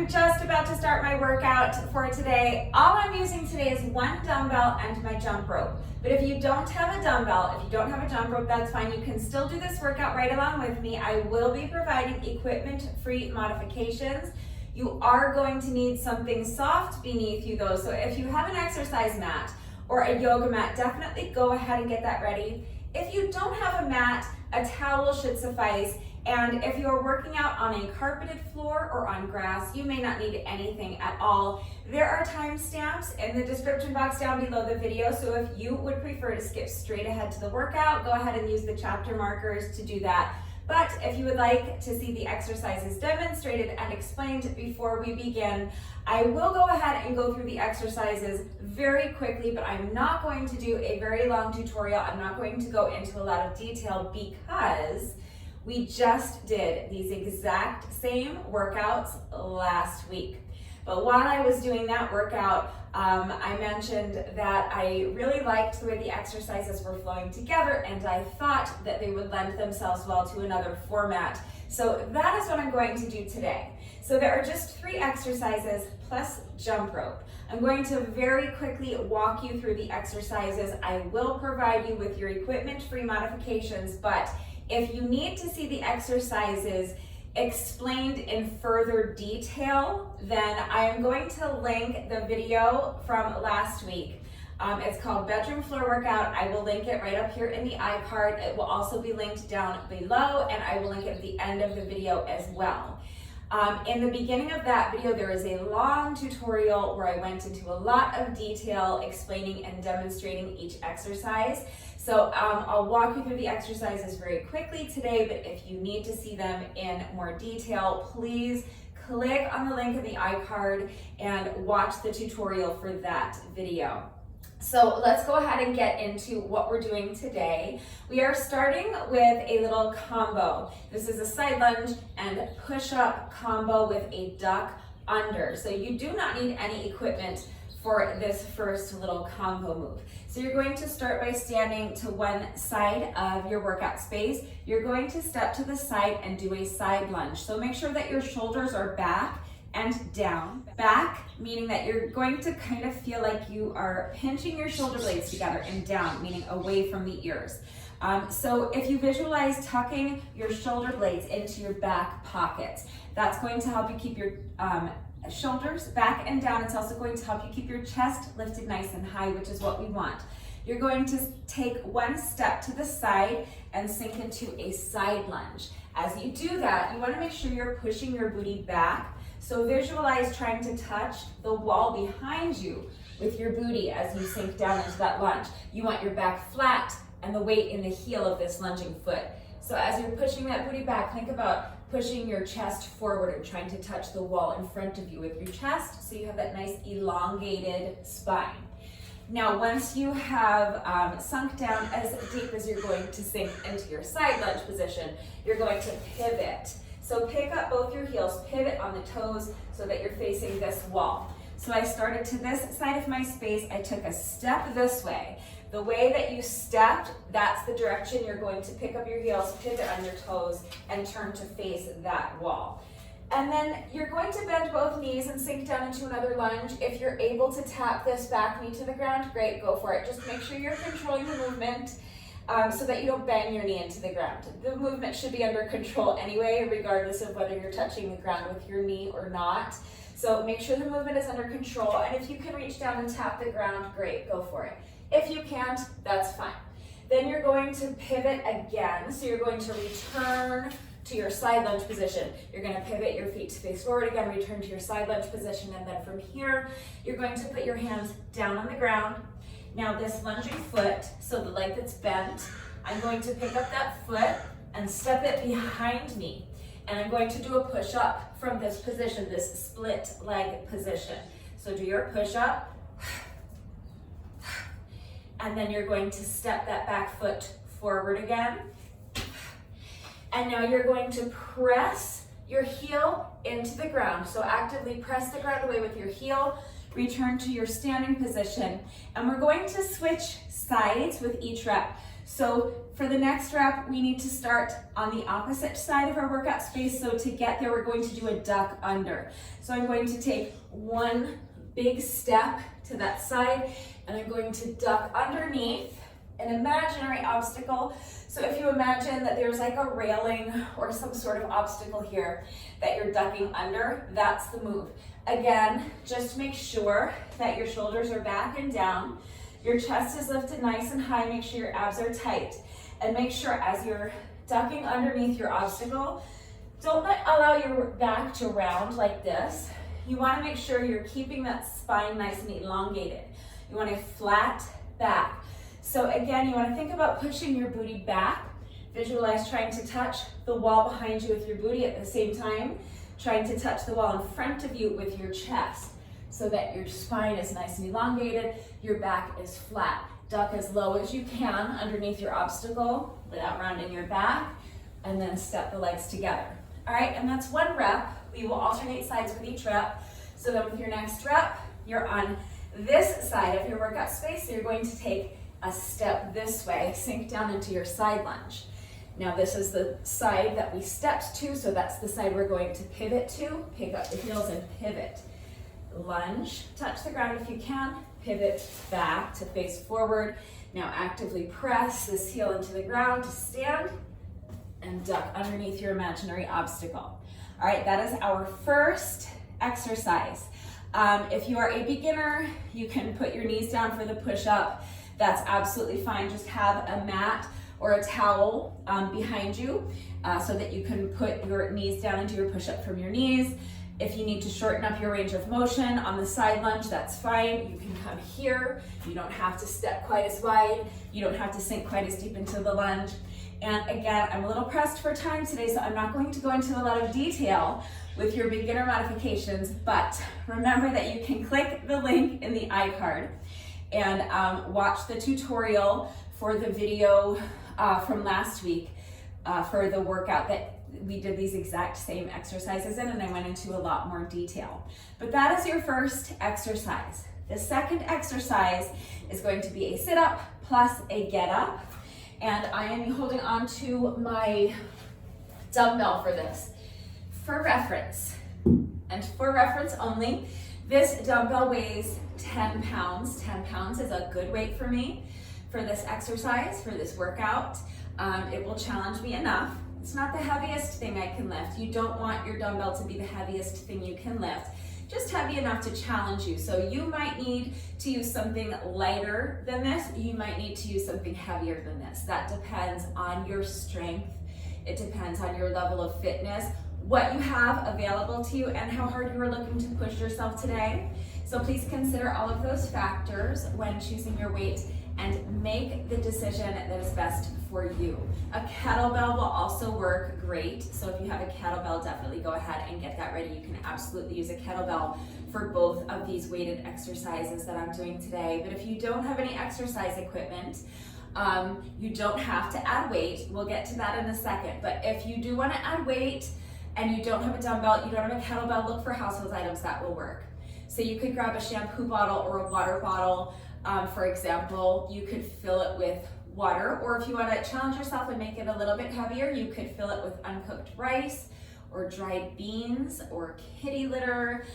just about to start my workout for today. All I'm using today is one dumbbell and my jump rope. But if you don't have a dumbbell, if you don't have a jump rope, that's fine. You can still do this workout right along with me. I will be providing equipment-free modifications. You are going to need something soft beneath you though. So if you have an exercise mat or a yoga mat, definitely go ahead and get that ready. If you don't have a mat, a towel should suffice. And if you're working out on a carpeted floor or on grass, you may not need anything at all. There are timestamps in the description box down below the video, so if you would prefer to skip straight ahead to the workout, go ahead and use the chapter markers to do that. But if you would like to see the exercises demonstrated and explained before we begin, I will go ahead and go through the exercises very quickly, but I'm not going to do a very long tutorial. I'm not going to go into a lot of detail because we just did these exact same workouts last week. But while I was doing that workout, I mentioned that I really liked the way the exercises were flowing together, and I thought that they would lend themselves well to another format. So that is what I'm going to do today. So there are just 3 exercises plus jump rope. I'm going to very quickly walk you through the exercises. I will provide you with your equipment-free modifications, but if you need to see the exercises explained in further detail, then I am going to link the video from last week. It's called Bedroom Floor Workout. I will link it right up here in the iCard. It will also be linked down below, and I will link it at the end of the video as well. In the beginning of that video, there is a long tutorial where I went into a lot of detail explaining and demonstrating each exercise. So I'll walk you through the exercises very quickly today, but if you need to see them in more detail, please click on the link in the iCard and watch the tutorial for that video. So let's go ahead and get into what we're doing today. We are starting with a little combo. This is a side lunge and push-up combo with a duck under. So you do not need any equipment for this first little combo move. So you're going to start by standing to one side of your workout space. You're going to step to the side and do a side lunge. So make sure that your shoulders are back and down. Back, meaning that you're going to kind of feel like you are pinching your shoulder blades together, and down, meaning away from the ears. So if you visualize tucking your shoulder blades into your back pockets, that's going to help you keep your shoulders back and down. It's also going to help you keep your chest lifted nice and high, which is what we want. You're going to take one step to the side and sink into a side lunge. As you do that, you want to make sure you're pushing your booty back. So visualize trying to touch the wall behind you with your booty as you sink down into that lunge. You want your back flat and the weight in the heel of this lunging foot. So as you're pushing that booty back, think about pushing your chest forward and trying to touch the wall in front of you with your chest, so you have that nice elongated spine. Now, once you have sunk down as deep as you're going to sink into your side lunge position, you're going to pivot. So pick up both your heels, pivot on the toes so that you're facing this wall. So I started to this side of my space, I took a step this way. The way that you stepped, that's the direction you're going to pick up your heels, pivot on your toes, and turn to face that wall. And then you're going to bend both knees and sink down into another lunge. If you're able to tap this back knee to the ground, great, go for it. Just make sure you're controlling the movement so that you don't bang your knee into the ground. The movement should be under control anyway, regardless of whether you're touching the ground with your knee or not. So make sure the movement is under control, and if you can reach down and tap the ground, great, go for it. If you can't, that's fine. Then you're going to pivot again. So you're going to return to your side lunge position. You're going to pivot your feet to face forward again, return to your side lunge position, and then from here, you're going to put your hands down on the ground. Now this lunging foot, so the leg that's bent, I'm going to pick up that foot and step it behind me. And I'm going to do a push-up from this position, this split leg position. So do your push-up. And then you're going to step that back foot forward again. And now you're going to press your heel into the ground. So actively press the ground away with your heel, return to your standing position. And we're going to switch sides with each rep. So for the next rep, we need to start on the opposite side of our workout space. So to get there, we're going to do a duck under. So I'm going to take one big step to that side, and I'm going to duck underneath an imaginary obstacle. So if you imagine that there's like a railing or some sort of obstacle here that you're ducking under, that's the move. Again, just make sure that your shoulders are back and down. Your chest is lifted nice and high. Make sure your abs are tight. And make sure as you're ducking underneath your obstacle, don't allow your back to round like this. You want to make sure you're keeping that spine nice and elongated. You want a flat back. So again, you want to think about pushing your booty back. Visualize trying to touch the wall behind you with your booty at the same time, trying to touch the wall in front of you with your chest so that your spine is nice and elongated, your back is flat. Duck as low as you can underneath your obstacle without rounding your back, and then step the legs together. All right, and that's one rep. We will alternate sides with each rep. So then with your next rep, you're on this side of your workout space, so you're going to take a step this way, sink down into your side lunge. Now this is the side that we stepped to, so that's the side we're going to pivot to. Pick up the heels and pivot. Lunge, touch the ground if you can, pivot back to face forward. Now actively press this heel into the ground to stand and duck underneath your imaginary obstacle. All right, that is our first exercise. If you are a beginner, you can put your knees down for the push-up. That's absolutely fine. Just have a mat or a towel behind you so that you can put your knees down and do your push-up from your knees. If you need to shorten up your range of motion on the side lunge, that's fine. You can come here. You don't have to step quite as wide. You don't have to sink quite as deep into the lunge. And again, I'm a little pressed for time today, so I'm not going to go into a lot of detail with your beginner modifications, but remember that you can click the link in the iCard and watch the tutorial for the video from last week for the workout that we did these exact same exercises in, and I went into a lot more detail. But that is your first exercise. The second exercise is going to be a sit-up plus a get-up, and I am holding on to my dumbbell for this. For reference, and for reference only, this dumbbell weighs 10 pounds. 10 pounds is a good weight for me for this exercise, for this workout. It will challenge me enough. It's not the heaviest thing I can lift. You don't want your dumbbell to be the heaviest thing you can lift. Just heavy enough to challenge you. So you might need to use something lighter than this. You might need to use something heavier than this. That depends on your strength. It depends on your level of fitness, what you have available to you, and how hard you are looking to push yourself today. So please consider all of those factors when choosing your weight and make the decision that is best for you. A kettlebell will also work great. So if you have a kettlebell, definitely go ahead and get that ready. You can absolutely use a kettlebell for both of these weighted exercises that I'm doing today. But if you don't have any exercise equipment, you don't have to add weight. We'll get to that in a second. But if you do want to add weight and you don't have a dumbbell, you don't have a kettlebell, look for household items that will work. So you could grab a shampoo bottle or a water bottle. For example, you could fill it with water, or if you want to challenge yourself and make it a little bit heavier, you could fill it with uncooked rice or dried beans or kitty litter,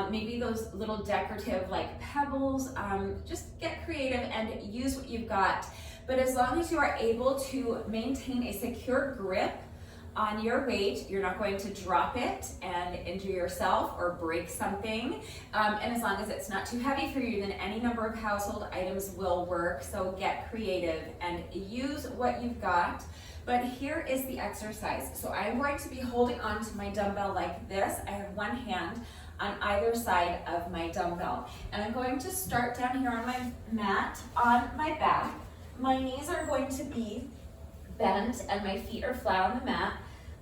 maybe those little decorative like pebbles. Just get creative and use what you've got. But as long as you are able to maintain a secure grip on your weight, you're not going to drop it and injure yourself or break something. And as long as it's not too heavy for you, then any number of household items will work. So get creative and use what you've got. But here is the exercise. So I'm going to be holding on to my dumbbell like this. I have one hand on either side of my dumbbell. And I'm going to start down here on my mat on my back. My knees are going to be bent and my feet are flat on the mat.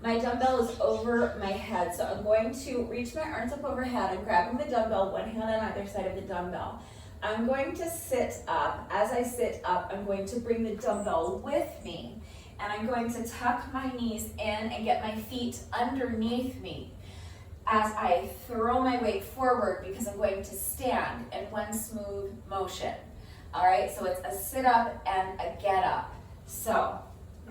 My dumbbell is over my head, so I'm going to reach my arms up overhead. I'm grabbing the dumbbell, one hand on either side of the dumbbell. I'm going to sit up. As I sit up, I'm going to bring the dumbbell with me, and I'm going to tuck my knees in and get my feet underneath me as I throw my weight forward, because I'm going to stand in one smooth motion. All right, so it's a sit up and a get up. So,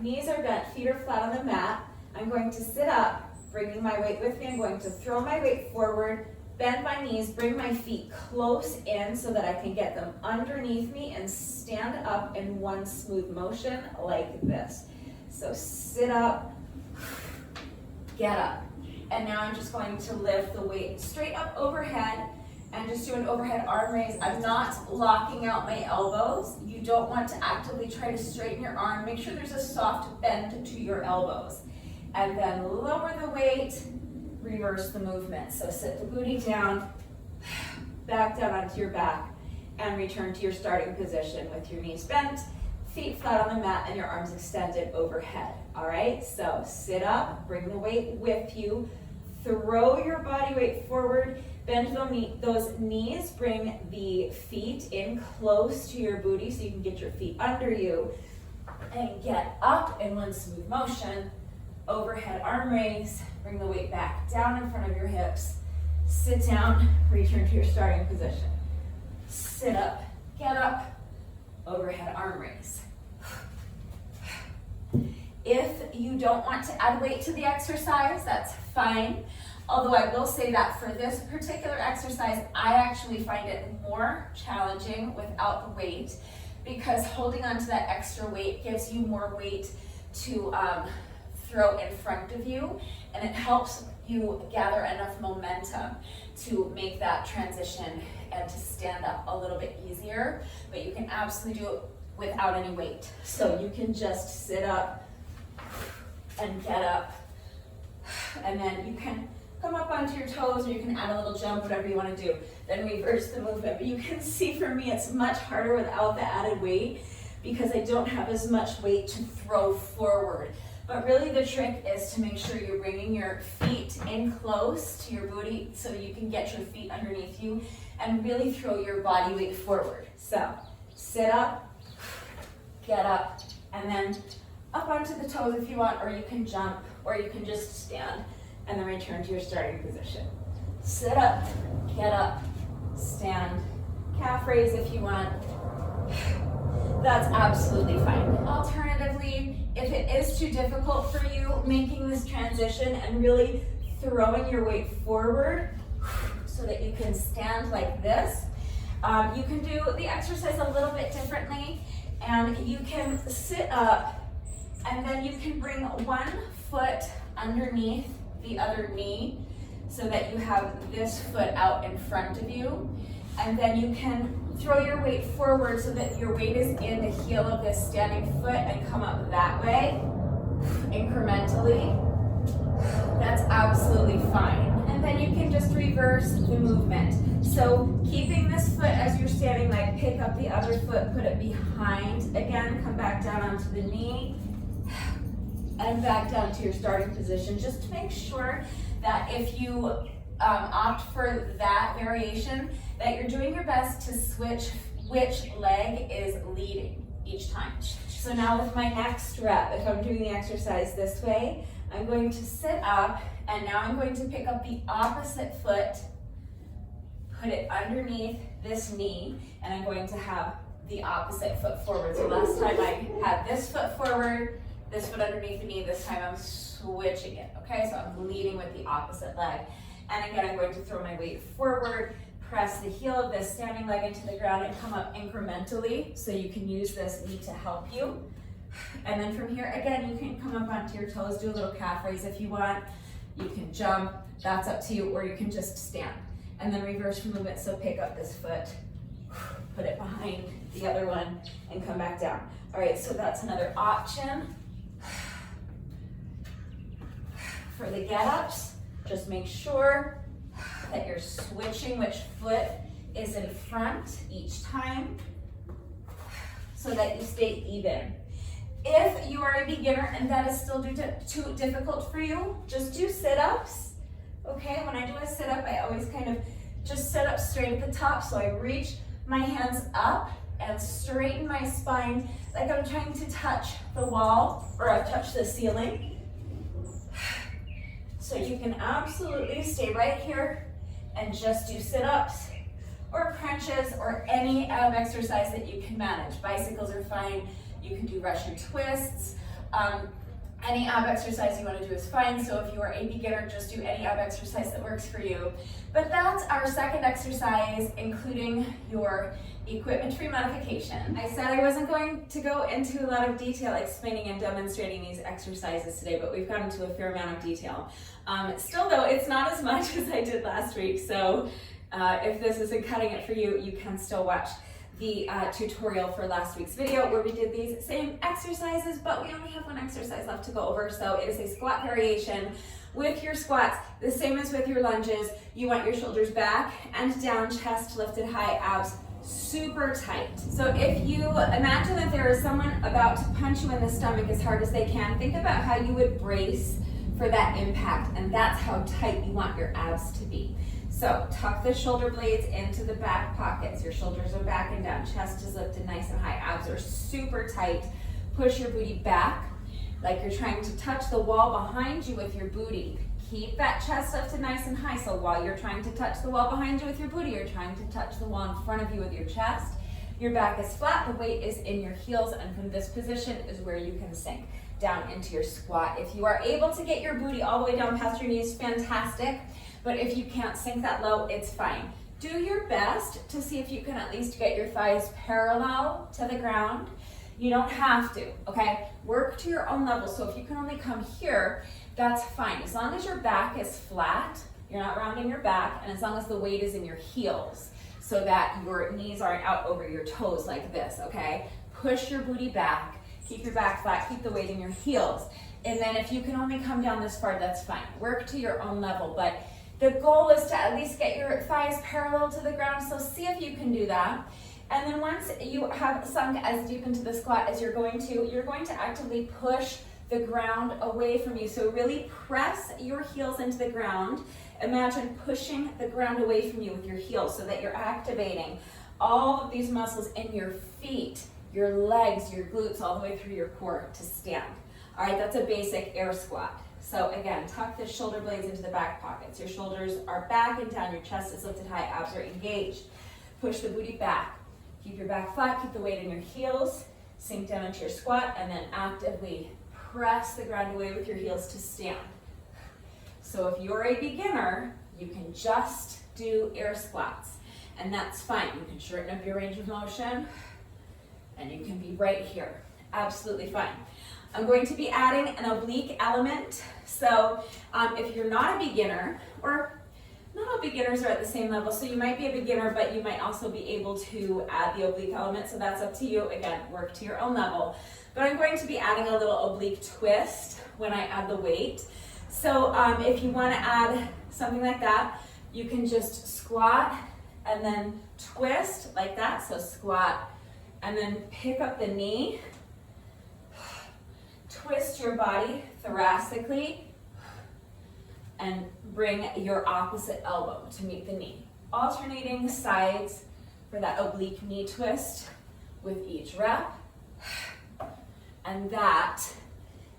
knees are bent, feet are flat on the mat. I'm going to sit up, bringing my weight with me. I'm going to throw my weight forward, bend my knees, bring my feet close in so that I can get them underneath me and stand up in one smooth motion like this. So sit up, get up. And now I'm just going to lift the weight straight up overhead and just do an overhead arm raise. I'm not locking out my elbows. You don't want to actively try to straighten your arm. Make sure there's a soft bend to your elbows. And then lower the weight, reverse the movement. So sit the booty down, back down onto your back, and return to your starting position with your knees bent, feet flat on the mat, and your arms extended overhead. All right, so sit up, bring the weight with you, throw your body weight forward, bend those knees, bring the feet in close to your booty so you can get your feet under you, and get up in one smooth motion. Overhead arm raise, bring the weight back down in front of your hips, sit down, return to your starting position. Sit up, get up, overhead arm raise. If you don't want to add weight to the exercise, that's fine. Although I will say that for this particular exercise, I actually find it more challenging without the weight because holding on to that extra weight gives you more weight to throw in front of you, and it helps you gather enough momentum to make that transition and to stand up a little bit easier, but you can absolutely do it without any weight. So you can just sit up and get up, and then you can come up onto your toes, or you can add a little jump, whatever you want to do. Then reverse the movement. But you can see for me it's much harder without the added weight because I don't have as much weight to throw forward. But really the trick is to make sure you're bringing your feet in close to your booty so you can get your feet underneath you and really throw your body weight forward. So sit up, get up, and then up onto the toes if you want, or you can jump, or you can just stand and then return to your starting position. Sit up, get up, stand, calf raise if you want. That's absolutely fine. Alternatively, if it is too difficult for you making this transition and really throwing your weight forward so that you can stand like this, you can do the exercise a little bit differently, and you can sit up and then you can bring one foot underneath the other knee so that you have this foot out in front of you, and then you can throw your weight forward so that your weight is in the heel of this standing foot and come up that way, incrementally. That's absolutely fine. And then you can just reverse the movement. So keeping this foot as you're standing, like pick up the other foot, put it behind, again, come back down onto the knee, and back down to your starting position. Just to make sure that if you opt for that variation, that you're doing your best to switch which leg is leading each time. So now with my next rep, if I'm doing the exercise this way, I'm going to sit up, and now I'm going to pick up the opposite foot, put it underneath this knee, and I'm going to have the opposite foot forward. So last time I had this foot forward, this foot underneath the knee. This time I'm switching it, okay? So I'm leading with the opposite leg. And again, I'm going to throw my weight forward, press the heel of this standing leg into the ground, and come up incrementally. So you can use this knee to help you. And then from here, again, you can come up onto your toes, do a little calf raise if you want. You can jump, that's up to you, or you can just stand. And then reverse movement, so pick up this foot, put it behind the other one, and come back down. All right, so that's another option. For the get-ups, just make sure that you're switching which foot is in front each time so that you stay even. If you are a beginner and that is still too difficult for you, just do sit-ups, okay? When I do a sit-up, I always kind of just sit up straight at the top, so I reach my hands up and straighten my spine like I'm trying to touch the wall or touch the ceiling. So you can absolutely stay right here and just do sit-ups or crunches or any exercise that you can manage. Bicycles are fine. You can do Russian twists. Any ab exercise you want to do is fine. So if you are a beginner, just do any ab exercise that works for you. But that's our second exercise, including your equipment-free modification. I said I wasn't going to go into a lot of detail explaining and demonstrating these exercises today, but we've gone into a fair amount of detail. Still though, it's not as much as I did last week. So if this isn't cutting it for you, you can still watch the tutorial for last week's video where we did these same exercises, but we only have one exercise left to go over. So it is a squat variation. With your squats, the same as with your lunges, you want your shoulders back and down, chest lifted high, abs super tight. So if you imagine that there is someone about to punch you in the stomach as hard as they can, think about how you would brace for that impact, and that's how tight you want your abs to be. So tuck the shoulder blades into the back pockets. Your shoulders are back and down, chest is lifted nice and high, abs are super tight. Push your booty back like you're trying to touch the wall behind you with your booty. Keep that chest lifted nice and high. So while you're trying to touch the wall behind you with your booty, you're trying to touch the wall in front of you with your chest. Your back is flat, the weight is in your heels, and from this position is where you can sink down into your squat. If you are able to get your booty all the way down past your knees, fantastic. But if you can't sink that low, it's fine. Do your best to see if you can at least get your thighs parallel to the ground. You don't have to, okay? Work to your own level. So if you can only come here, that's fine. As long as your back is flat, you're not rounding your back, and as long as the weight is in your heels so that your knees aren't out over your toes like this, okay? Push your booty back, keep your back flat, keep the weight in your heels. And then if you can only come down this far, that's fine. Work to your own level, but the goal is to at least get your thighs parallel to the ground, so see if you can do that. And then once you have sunk as deep into the squat as you're going to actively push the ground away from you. So really press your heels into the ground. Imagine pushing the ground away from you with your heels so that you're activating all of these muscles in your feet, your legs, your glutes, all the way through your core to stand. All right, that's a basic air squat. So again, tuck the shoulder blades into the back pockets. Your shoulders are back and down, your chest is lifted high, abs are engaged. Push the booty back. Keep your back flat, keep the weight in your heels, sink down into your squat, and then actively press the ground away with your heels to stand. So if you're a beginner, you can just do air squats, and that's fine. You can shorten up your range of motion, and you can be right here. Absolutely fine. I'm going to be adding an oblique element. So if you're not a beginner, or not all beginners are at the same level, so you might be a beginner, but you might also be able to add the oblique element, so that's up to you. Again, work to your own level. But I'm going to be adding a little oblique twist when I add the weight. So if you want to add something like that, you can just squat and then twist like that. So squat and then pick up the knee, twist your body thoracically, and bring your opposite elbow to meet the knee. Alternating sides for that oblique knee twist with each rep. And that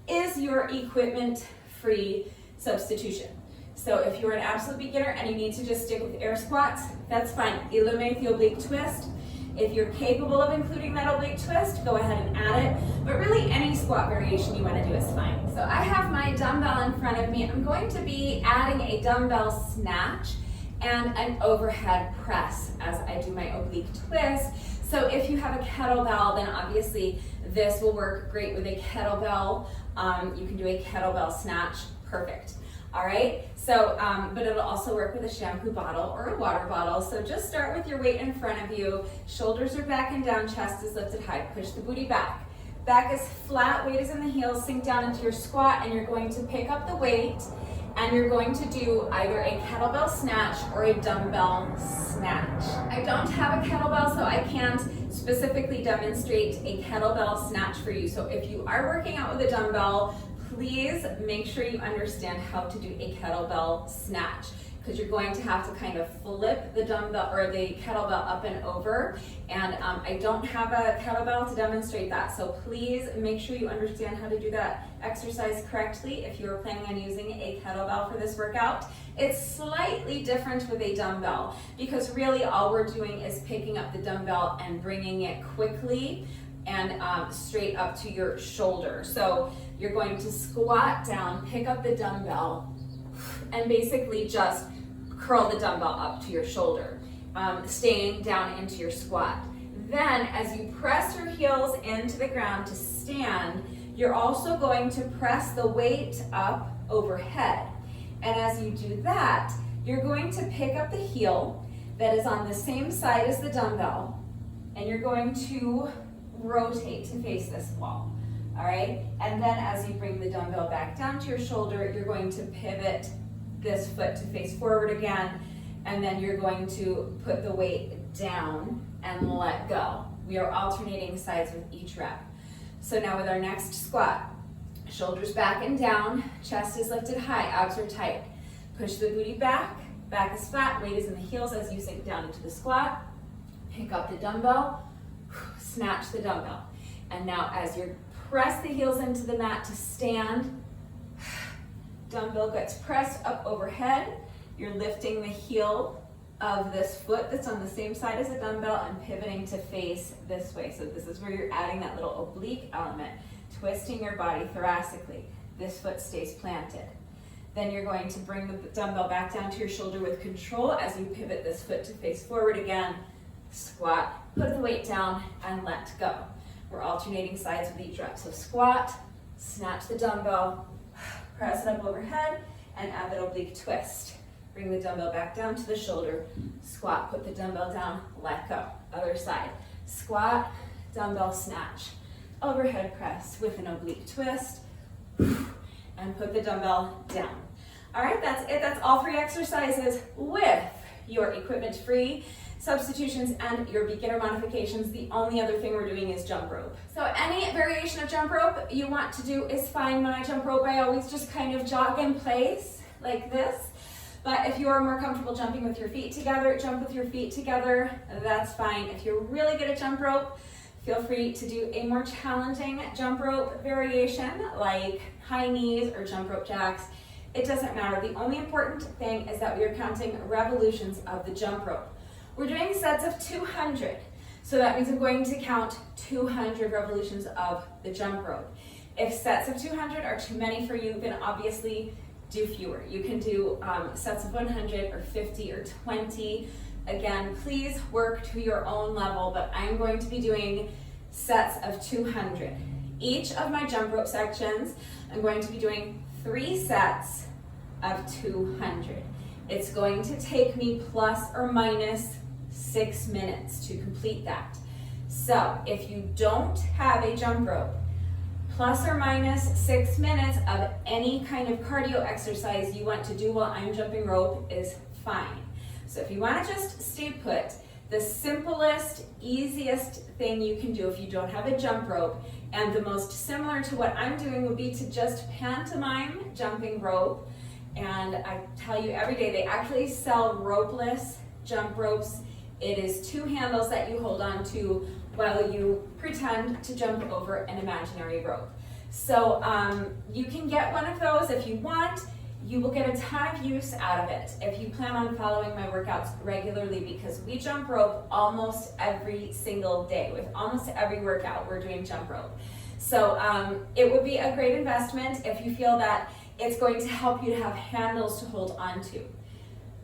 is your equipment-free substitution. So if you're an absolute beginner and you need to just stick with air squats, that's fine. Eliminate the oblique twist. If you're capable of including that oblique twist, go ahead and add it. But really any squat variation you want to do is fine. So I have my dumbbell in front of me. I'm going to be adding a dumbbell snatch and an overhead press as I do my oblique twist. So if you have a kettlebell, then obviously this will work great with a kettlebell. You can do a kettlebell snatch, perfect. All right, so, but it'll also work with a shampoo bottle or a water bottle. So just start with your weight in front of you. Shoulders are back and down, chest is lifted high. Push the booty back. Back is flat, weight is in the heels, sink down into your squat, and you're going to pick up the weight, and you're going to do either a kettlebell snatch or a dumbbell snatch. I don't have a kettlebell, so I can't specifically demonstrate a kettlebell snatch for you. So if you are working out with a dumbbell, please make sure you understand how to do a kettlebell snatch, because you're going to have to kind of flip the dumbbell or the kettlebell up and over, and I don't have a kettlebell to demonstrate that, so please make sure you understand how to do that exercise correctly if you are planning on using a kettlebell for this workout. It's slightly different with a dumbbell because really all we're doing is picking up the dumbbell and bringing it quickly and straight up to your shoulder. So you're going to squat down, pick up the dumbbell, and basically just curl the dumbbell up to your shoulder, staying down into your squat. Then as you press your heels into the ground to stand, you're also going to press the weight up overhead. And as you do that, you're going to pick up the heel that is on the same side as the dumbbell, and you're going to rotate to face this wall, all right? And then as you bring the dumbbell back down to your shoulder, you're going to pivot this foot to face forward again, and then you're going to put the weight down and let go. We are alternating sides with each rep. So now with our next squat, shoulders back and down, chest is lifted high, abs are tight. Push the booty back, back is flat, weight is in the heels as you sink down into the squat. Pick up the dumbbell, snatch the dumbbell. And now as you press the heels into the mat to stand, dumbbell gets pressed up overhead. You're lifting the heel of this foot that's on the same side as the dumbbell and pivoting to face this way. So this is where you're adding that little oblique element, twisting your body thoracically. This foot stays planted. Then you're going to bring the dumbbell back down to your shoulder with control as you pivot this foot to face forward again. Squat, put the weight down, and let go. We're alternating sides with each rep. So squat, snatch the dumbbell, press it up overhead, and add that oblique twist. Bring the dumbbell back down to the shoulder. Squat, put the dumbbell down, let go. Other side. Squat, dumbbell snatch. Overhead press with an oblique twist. And put the dumbbell down. All right, that's it. That's all 3 exercises with your equipment-free substitutions and your beginner modifications. The only other thing we're doing is jump rope. So any variation of jump rope you want to do is fine. When I jump rope, I always just kind of jog in place like this. But if you are more comfortable jumping with your feet together, jump with your feet together, that's fine. If you're really good at jump rope, feel free to do a more challenging jump rope variation like high knees or jump rope jacks. It doesn't matter. The only important thing is that we are counting revolutions of the jump rope. We're doing sets of 200. So that means I'm going to count 200 revolutions of the jump rope. If sets of 200 are too many for you, then obviously do fewer. You can do sets of 100 or 50 or 20. Again, please work to your own level, but I'm going to be doing sets of 200. Each of my jump rope sections, I'm going to be doing 3 sets of 200. It's going to take me plus or minus 6 minutes to complete that. So if you don't have a jump rope, plus or minus 6 minutes of any kind of cardio exercise you want to do while I'm jumping rope is fine. So if you want to just stay put, the simplest, easiest thing you can do if you don't have a jump rope, and the most similar to what I'm doing, would be to just pantomime jumping rope. And I tell you every day, they actually sell ropeless jump ropes. It is 2 handles that you hold on to while you pretend to jump over an imaginary rope. So you can get one of those if you want. You will get a ton of use out of it if you plan on following my workouts regularly, because we jump rope almost every single day. With almost every workout, we're doing jump rope. So it would be a great investment if you feel that it's going to help you to have handles to hold on to.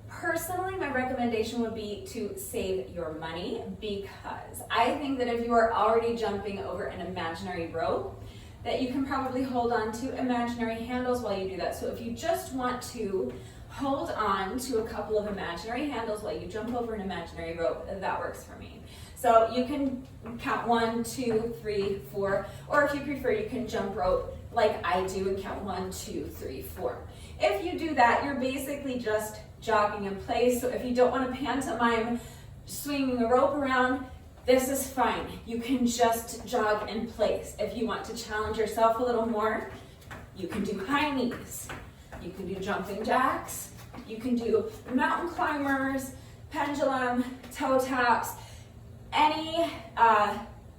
Personally, my recommendation would be to save your money, because I think that if you are already jumping over an imaginary rope, that you can probably hold on to imaginary handles while you do that. So if you just want to hold on to a couple of imaginary handles while you jump over an imaginary rope, that works for me. So you can count 1, 2, 3, 4, or if you prefer, you can jump rope like I do and count 1, 2, 3, 4. If you do that, you're basically just jogging in place. So if you don't want to pantomime swinging the rope around, this is fine. You can just jog in place. If you want to challenge yourself a little more, you can do high knees. You can do jumping jacks. You can do mountain climbers, pendulum, toe taps. Any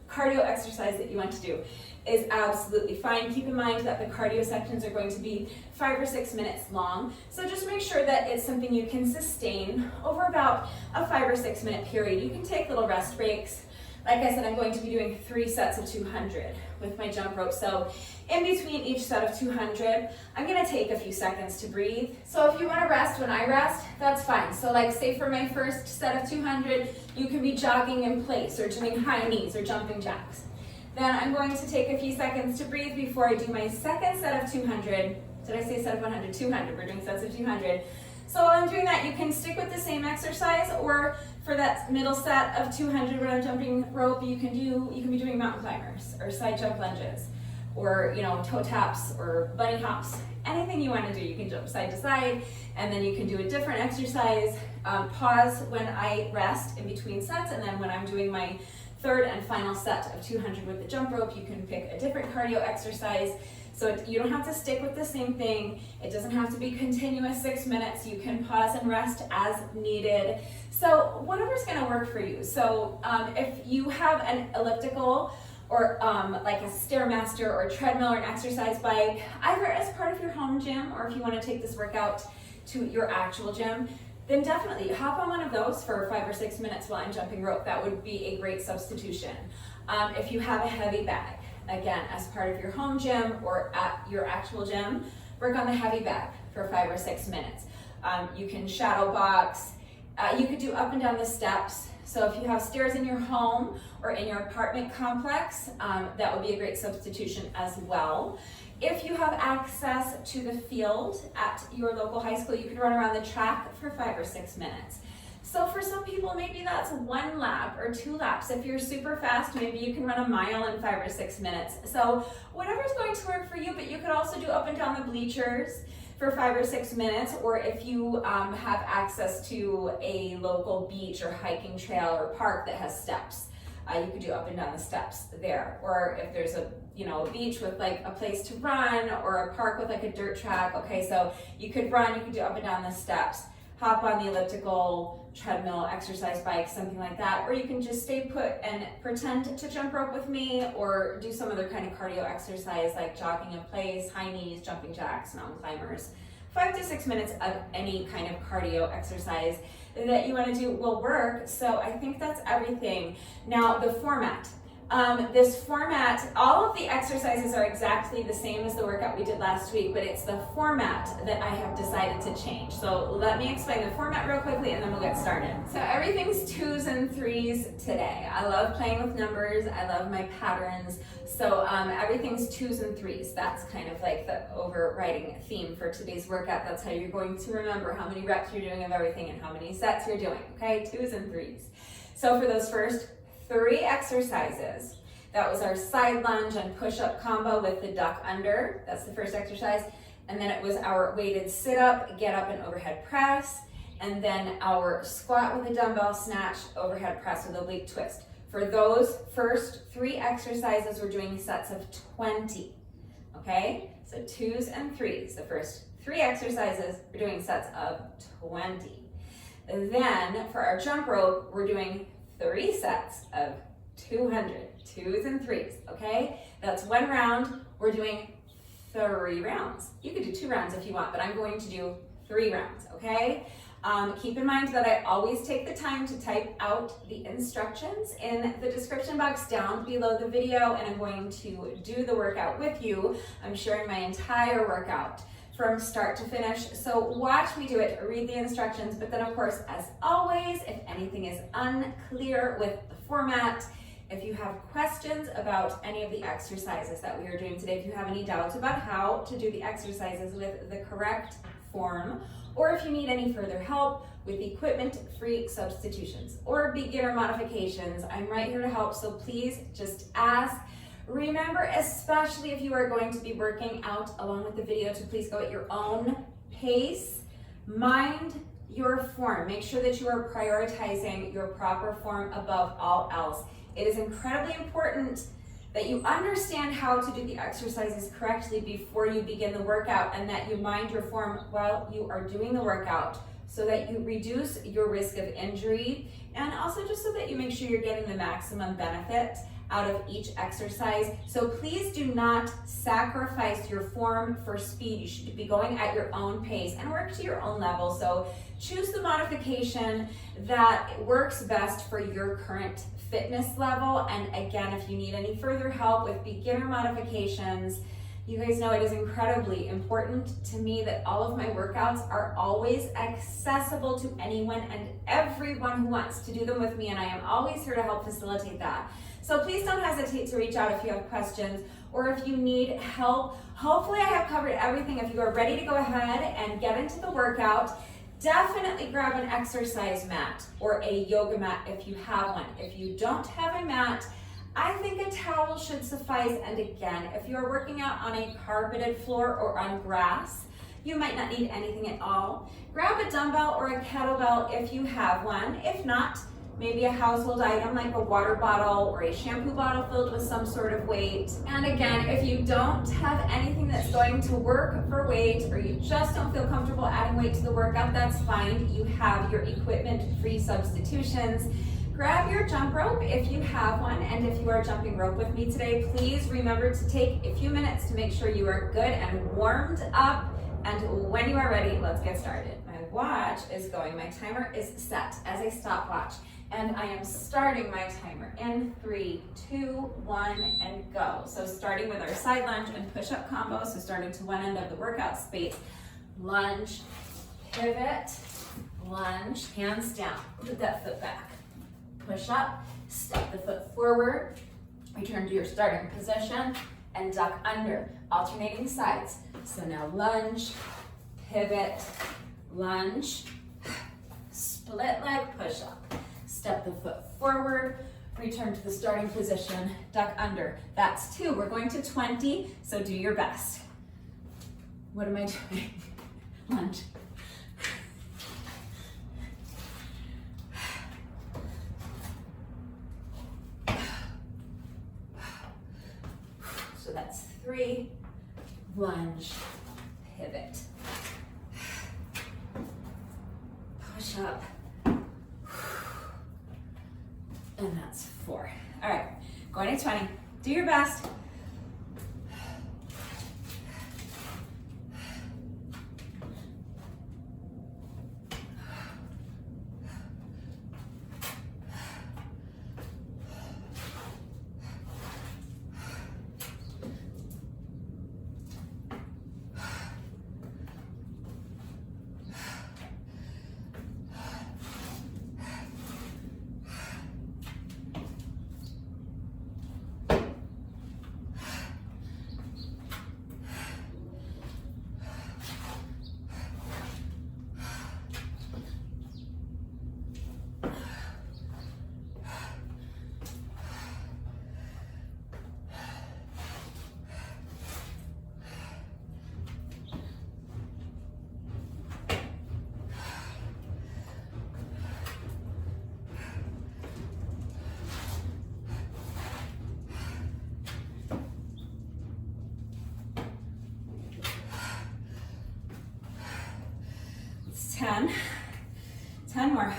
cardio exercise that you want to do is absolutely fine. Keep in mind that the cardio sections are going to be 5 or 6 minutes long. So just make sure that it's something you can sustain over about a 5 or 6 minute period. You can take little rest breaks Like I said, I'm going to be doing 3 sets of 200 with my jump rope. So in between each set of 200, I'm gonna take a few seconds to breathe. So if you wanna rest when I rest, that's fine. So like say for my first set of 200, you can be jogging in place or doing high knees or jumping jacks. Then I'm going to take a few seconds to breathe before I do my second set of 200. Did I say set of 100? 200, we're doing sets of 200. So while I'm doing that, you can stick with the same exercise, or for that middle set of 200 when I'm jumping rope, you can be doing mountain climbers or side jump lunges, or toe taps or bunny hops. Anything you want to do, you can jump side to side, and then you can do a different exercise. Pause when I rest in between sets, and then when I'm doing my third and final set of 200 with the jump rope, you can pick a different cardio exercise. So you don't have to stick with the same thing. It doesn't have to be continuous 6 minutes. You can pause and rest as needed. So whatever's gonna work for you. So if you have an elliptical or like a Stairmaster or a treadmill or an exercise bike, either as part of your home gym or if you wanna take this workout to your actual gym, then definitely hop on one of those for 5 or 6 minutes while I'm jumping rope. That would be a great substitution. If you have a heavy bag, again, as part of your home gym or at your actual gym, work on the heavy bag for 5 or 6 minutes. You can shadow box. You could do up and down the steps. So if you have stairs in your home or in your apartment complex, that would be a great substitution as well. If you have access to the field at your local high school, you can run around the track for 5 or 6 minutes. So for some people, maybe that's 1 lap or 2 laps. If you're super fast, maybe you can run a mile in 5 or 6 minutes. So whatever's going to work for you, but you could also do up and down the bleachers for 5 or 6 minutes, or if you have access to a local beach or hiking trail or park that has steps, you could do up and down the steps there. Or if there's a beach with like a place to run or a park with like a dirt track, okay, so you could run, you could do up and down the steps, hop on the elliptical, treadmill, exercise bike, something like that, or you can just stay put and pretend to jump rope with me or do some other kind of cardio exercise like jogging in place, high knees, jumping jacks, mountain climbers. 5 to 6 minutes of any kind of cardio exercise that you want to do will work. So I think that's everything. Now the format. This format, all of the exercises are exactly the same as the workout we did last week, but it's the format that I have decided to change. So let me explain the format real quickly and then we'll get started. So everything's 2s and 3s today. I love playing with numbers. I love my patterns. So everything's 2s and 3s. That's kind of like the overriding theme for today's workout. That's how you're going to remember how many reps you're doing of everything and how many sets you're doing, okay? 2s and 3s. So for those first 3 exercises, that was our side lunge and push-up combo with the duck under. That's the first exercise. And then it was our weighted sit-up, get up and overhead press. And then our squat with a dumbbell, snatch, overhead press with oblique twist. For those first 3 exercises, we're doing sets of 20, okay? So 2s and 3s. The first 3 exercises, we're doing sets of 20. And then for our jump rope, we're doing 3 sets of 200, 2s and 3s, okay? That's 1 round. We're doing 3 rounds. You could do 2 rounds if you want, but I'm going to do 3 rounds, okay? Keep in mind that I always take the time to type out the instructions in the description box down below the video, and I'm going to do the workout with you. I'm sharing my entire workout from start to finish. So watch me do it, read the instructions, but then of course, as always, if anything is unclear with the format, if you have questions about any of the exercises that we are doing today, if you have any doubts about how to do the exercises with the correct form, or if you need any further help with equipment-free substitutions or beginner modifications, I'm right here to help, so please just ask. Remember, especially if you are going to be working out along with the video, to please go at your own pace. Mind your form. Make sure that you are prioritizing your proper form above all else. It is incredibly important that you understand how to do the exercises correctly before you begin the workout, and that you mind your form while you are doing the workout so that you reduce your risk of injury, and also just so that you make sure you're getting the maximum benefit out of each exercise. So please do not sacrifice your form for speed. You should be going at your own pace and work to your own level. So choose the modification that works best for your current fitness level. And again, if you need any further help with beginner modifications, you guys know it is incredibly important to me that all of my workouts are always accessible to anyone and everyone who wants to do them with me, and I am always here to help facilitate that. So please don't hesitate to reach out if you have questions or if you need help. Hopefully I have covered everything. If you are ready to go ahead and get into the workout, definitely grab an exercise mat or a yoga mat if you have one. If you don't have a mat, I think a towel should suffice. And again, if you're working out on a carpeted floor or on grass, you might not need anything at all. Grab a dumbbell or a kettlebell if you have one. If not, maybe a household item like a water bottle or a shampoo bottle filled with some sort of weight. And again, if you don't have anything that's going to work for weight, or you just don't feel comfortable adding weight to the workout, that's fine. You have your equipment-free substitutions. Grab your jump rope if you have one, and if you are jumping rope with me today, please remember to take a few minutes to make sure you are good and warmed up. And when you are ready, let's get started. My watch is going, my timer is set as a stopwatch, and I am starting my timer in 3, 2, 1, and go. So starting with our side lunge and push-up combo, so starting to one end of the workout space, lunge, pivot, lunge, hands down, put that foot back. Push up, step the foot forward, return to your starting position, and duck under, alternating sides. So now lunge, pivot, lunge, split leg push up. Step the foot forward, return to the starting position, duck under. That's 2. We're going to 20, so do your best. What am I doing? Lunge. So that's 3, lunge, pivot, push up, and that's 4. All right, going to 20, do your best. It's 10. 10 more.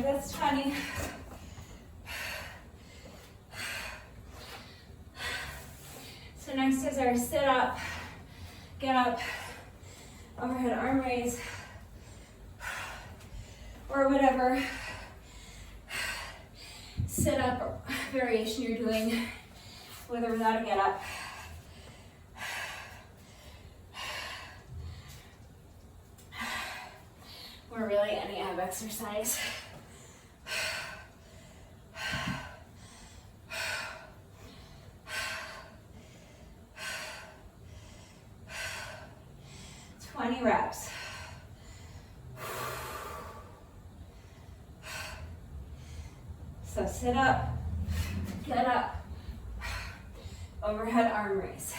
that's 20. So next is our sit up, get up, overhead arm raise, or whatever sit up variation you're doing, with or without a get up. Or really any ab exercise. Reps. So sit up, get up, overhead arm raise.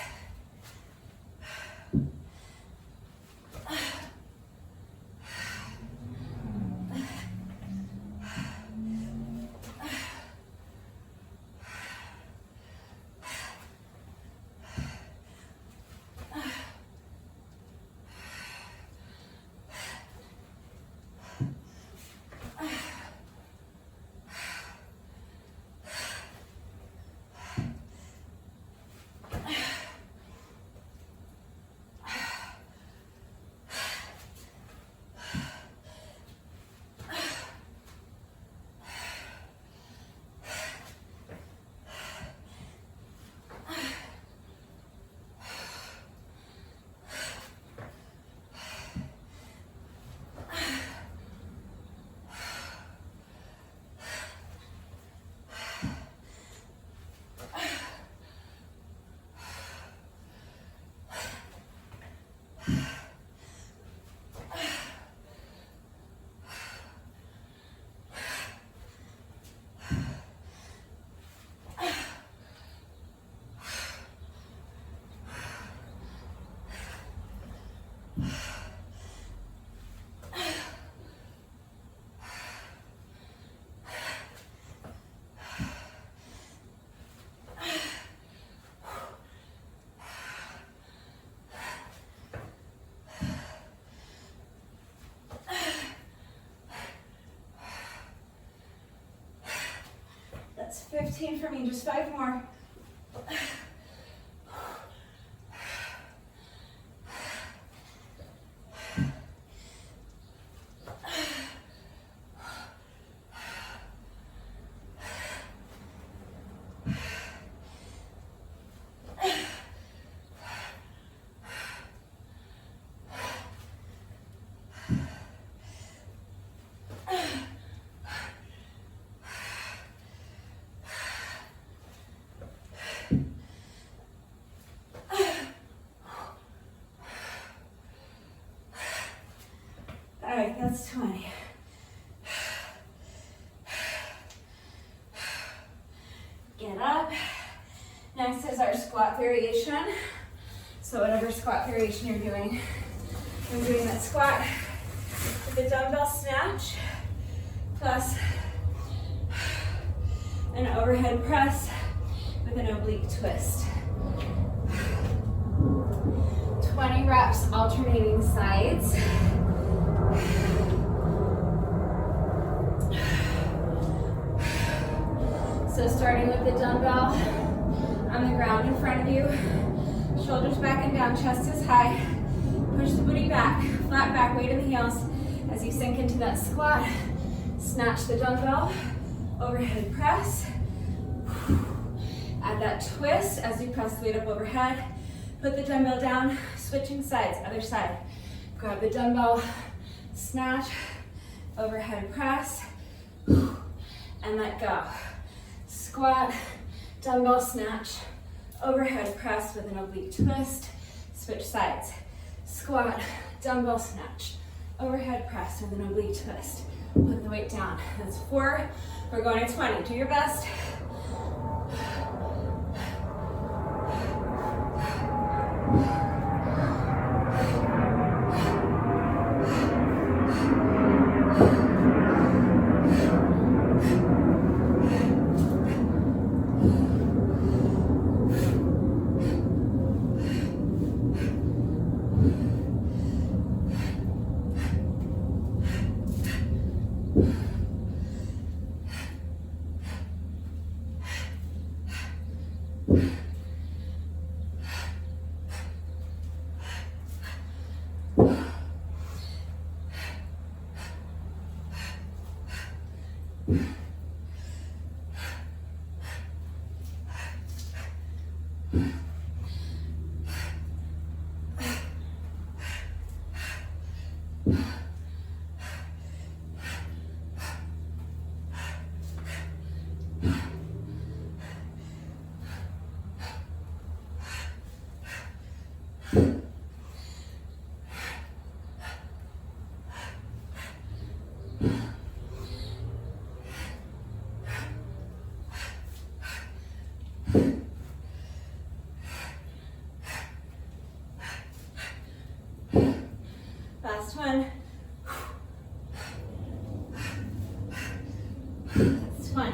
That's 15 for me, just 5 more. All right, that's 20. Get up. Next is our squat variation. So whatever squat variation you're doing, I'm doing that squat with a dumbbell snatch plus an overhead press with an oblique twist. 20 reps alternating sides. So starting with the dumbbell on the ground in front of you, shoulders back and down, chest is high. Push the booty back, flat back, weight in the heels as you sink into that squat. Snatch the dumbbell, overhead press. Add that twist as you press the weight up overhead. Put the dumbbell down, switching sides, other side. Grab the dumbbell, snatch, overhead press, and let go. Squat, dumbbell snatch, overhead press with an oblique twist, switch sides. Squat, dumbbell snatch, overhead press with an oblique twist. Put the weight down. That's 4. We're going to 20. Do your best. Last one. That's 20.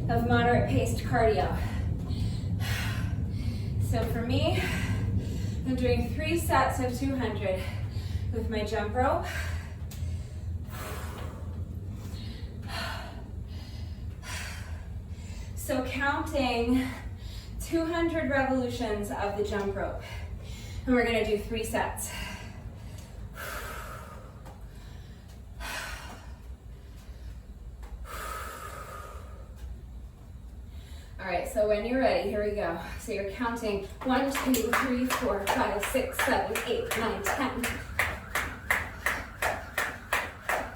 Of moderate paced cardio. So for me, I'm doing 3 sets of 200 with my jump rope. So counting 200 revolutions of the jump rope. And we're gonna do 3 sets. All right, so when you're ready, here we go. So you're counting 1, 2, 3, 4, 5, 6, 7, 8, 9, 10,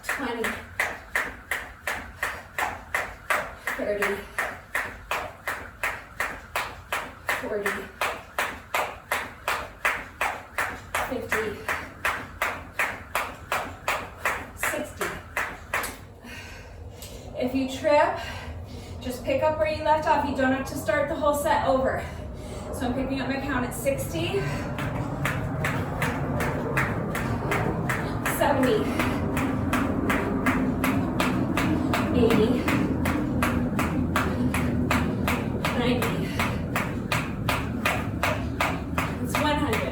20, 30, 40, 50, 60. If you trip, just pick up where you left off. You don't have to start the whole set over. So I'm picking up my count at 60, 70, 80, 90. It's 100.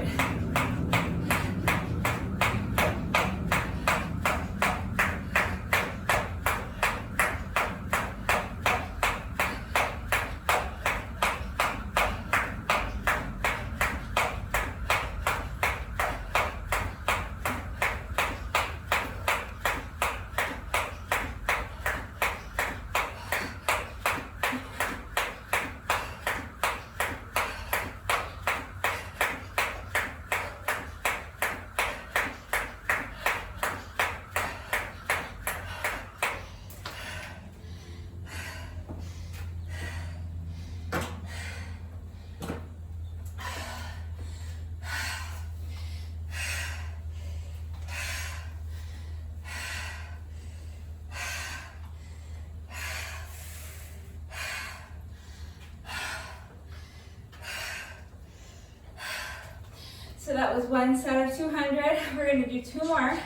So that was 1 set of 200. We're going to do 2 more.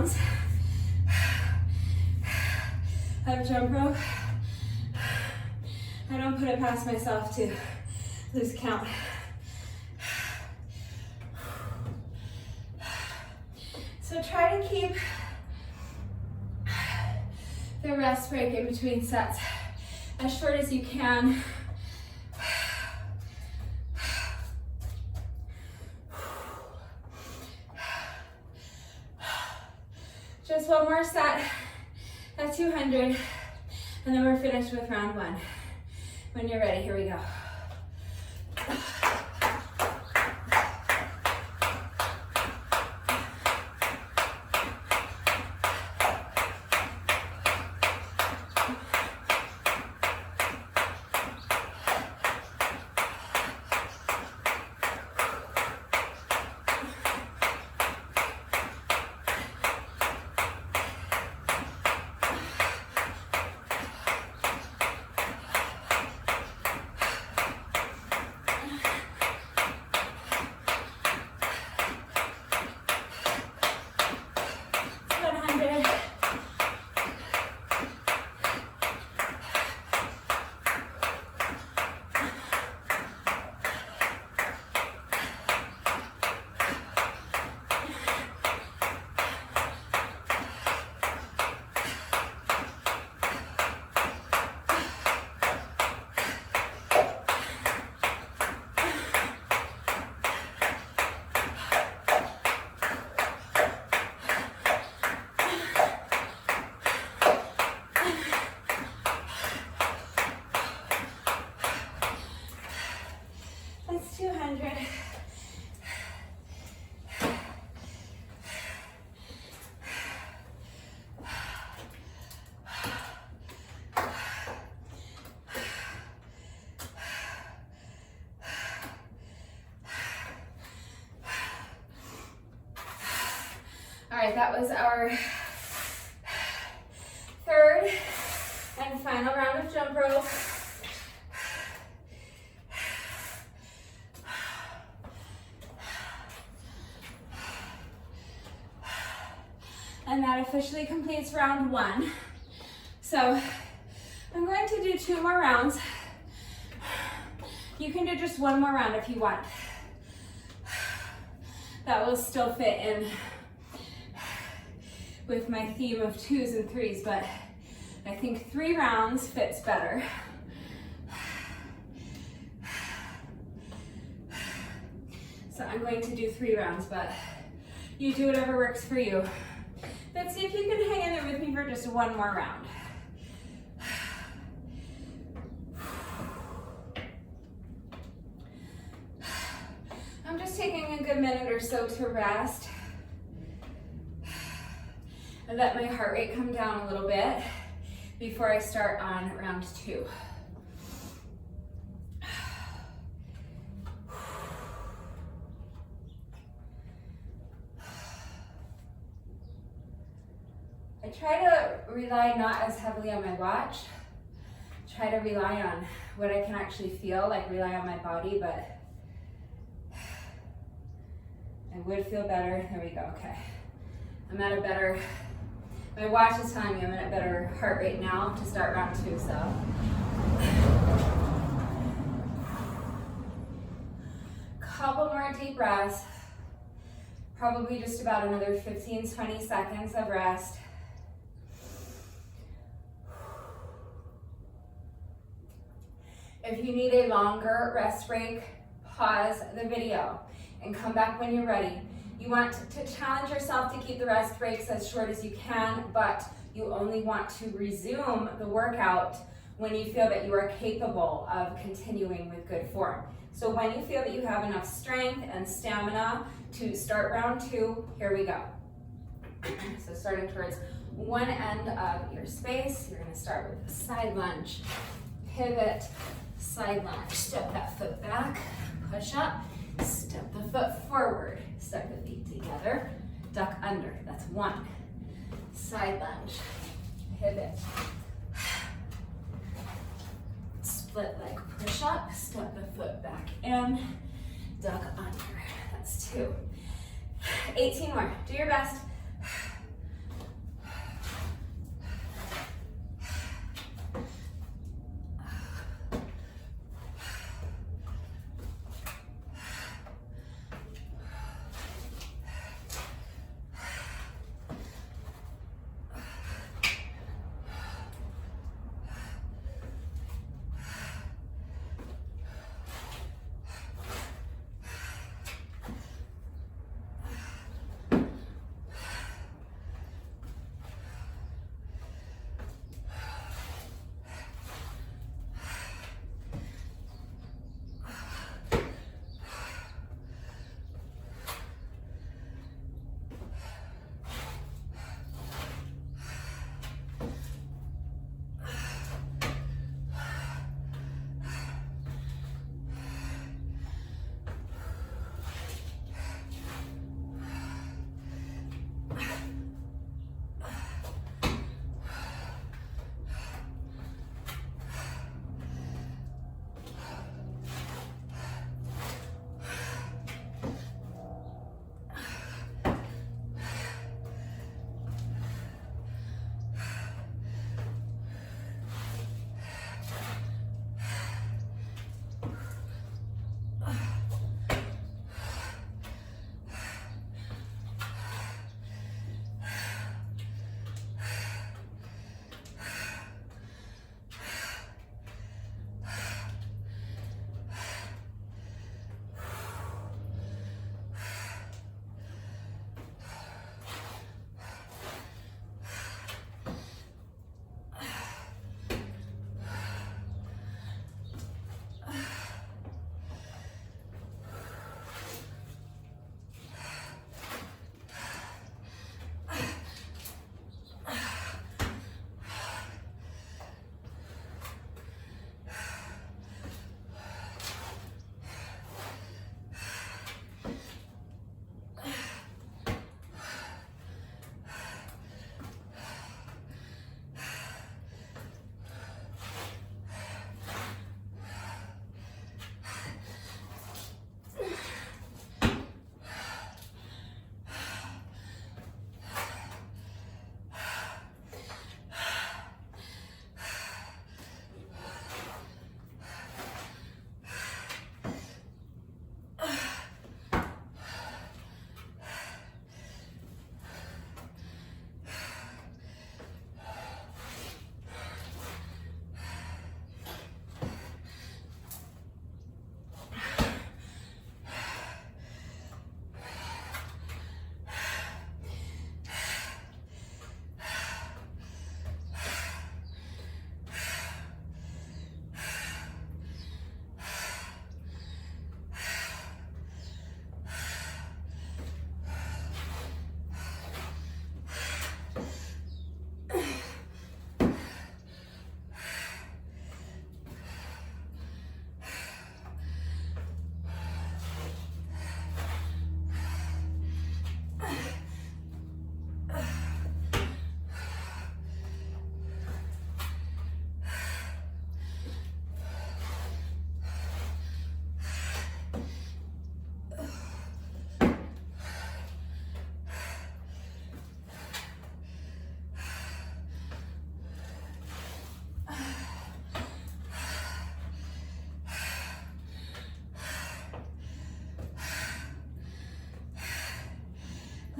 rounds of jump rope. I don't put it past myself to lose count. So try to keep the rest break in between sets as short as you can. Just one more set at 200, and then we're finished with round one. When you're ready, here we go. That's 200. All right, that was our third and final round of jump rope. And that officially completes round one. So I'm going to do 2 more rounds. You can do just 1 more round if you want. That will still fit in with my theme of 2s and 3s, but I think 3 rounds fits better. So I'm going to do 3 rounds, but you do whatever works for you. Let's see if you can hang in there with me for just 1 more round. I'm just taking a good minute or so to rest and let my heart rate come down a little bit before I start on round 2. I try to rely not as heavily on my watch. Try to rely on what I can actually feel, like rely on my body, but I would feel better. There we go, okay. I'm at a better, my watch is telling me I'm at a better heart rate now to start round 2, so. Couple more deep breaths. Probably just about another 15, 20 seconds of rest. If you need a longer rest break, pause the video and come back when you're ready. You want to challenge yourself to keep the rest breaks as short as you can, but you only want to resume the workout when you feel that you are capable of continuing with good form. So when you feel that you have enough strength and stamina to start round 2, here we go. So starting towards one end of your space, you're gonna start with a side lunge, pivot, side lunge, step that foot back, push up, step the foot forward, step the feet together, duck under, that's 1. Side lunge, pivot, split leg push up, step the foot back in, duck under, that's 2. 18 more, do your best.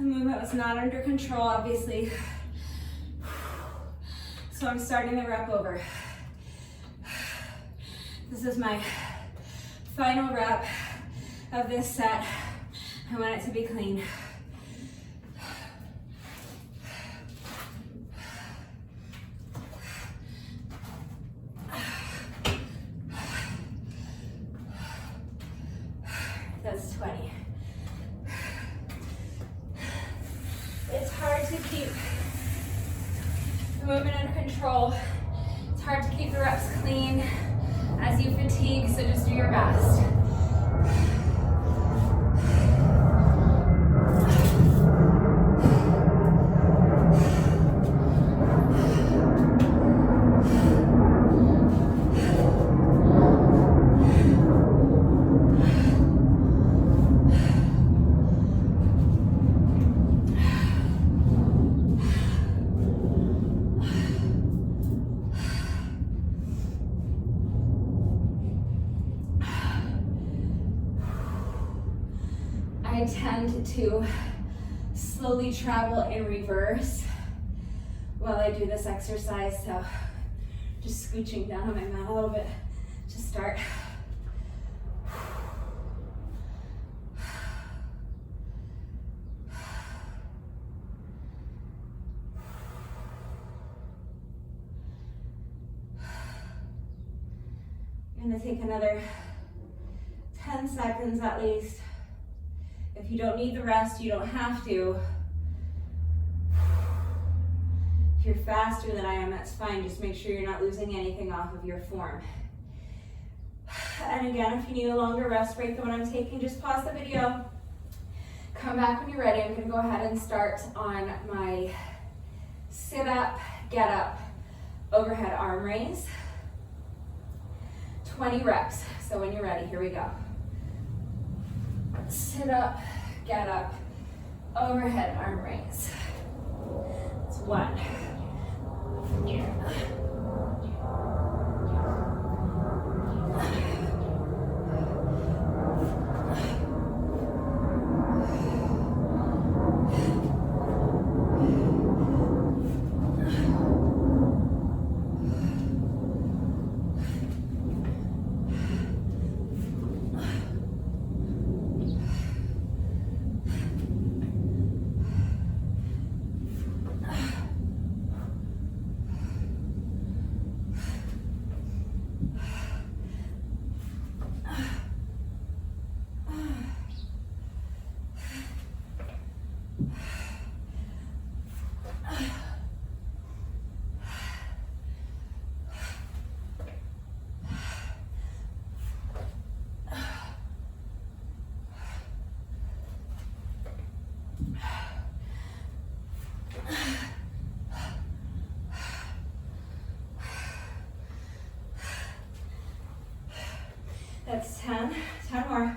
The movement was not under control, obviously. So I'm starting the rep over. This is my final rep of this set. I want it to be clean. That's 20. It's hard to keep the movement under control. It's hard to keep the reps clean as you fatigue, so just do your best. I tend to slowly travel in reverse while I do this exercise, so just scooching down on my mat a little bit to start. I'm gonna take another 10 seconds at least. If you don't need the rest, you don't have to. If you're faster than I am, that's fine. Just make sure you're not losing anything off of your form. And again, if you need a longer rest break than what I'm taking, just pause the video. Come back when you're ready. I'm gonna go ahead and start on my sit up, get up, overhead arm raise. 20 reps. So when you're ready, here we go. Sit up, get up, overhead arm raise. It's 1. That's 10. 10 more.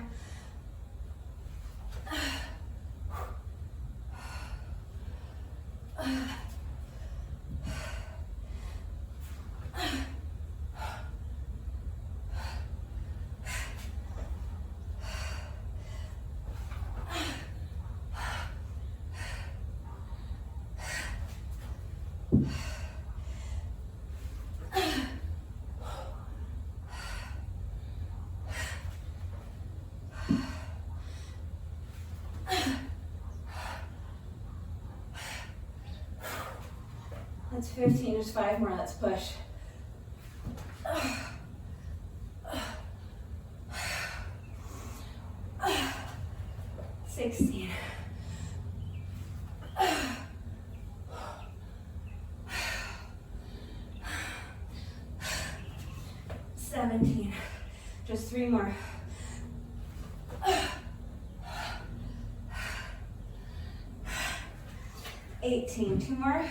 That's 15, there's 5 more, let's push. 16. 17, just 3 more. 18, 2 more.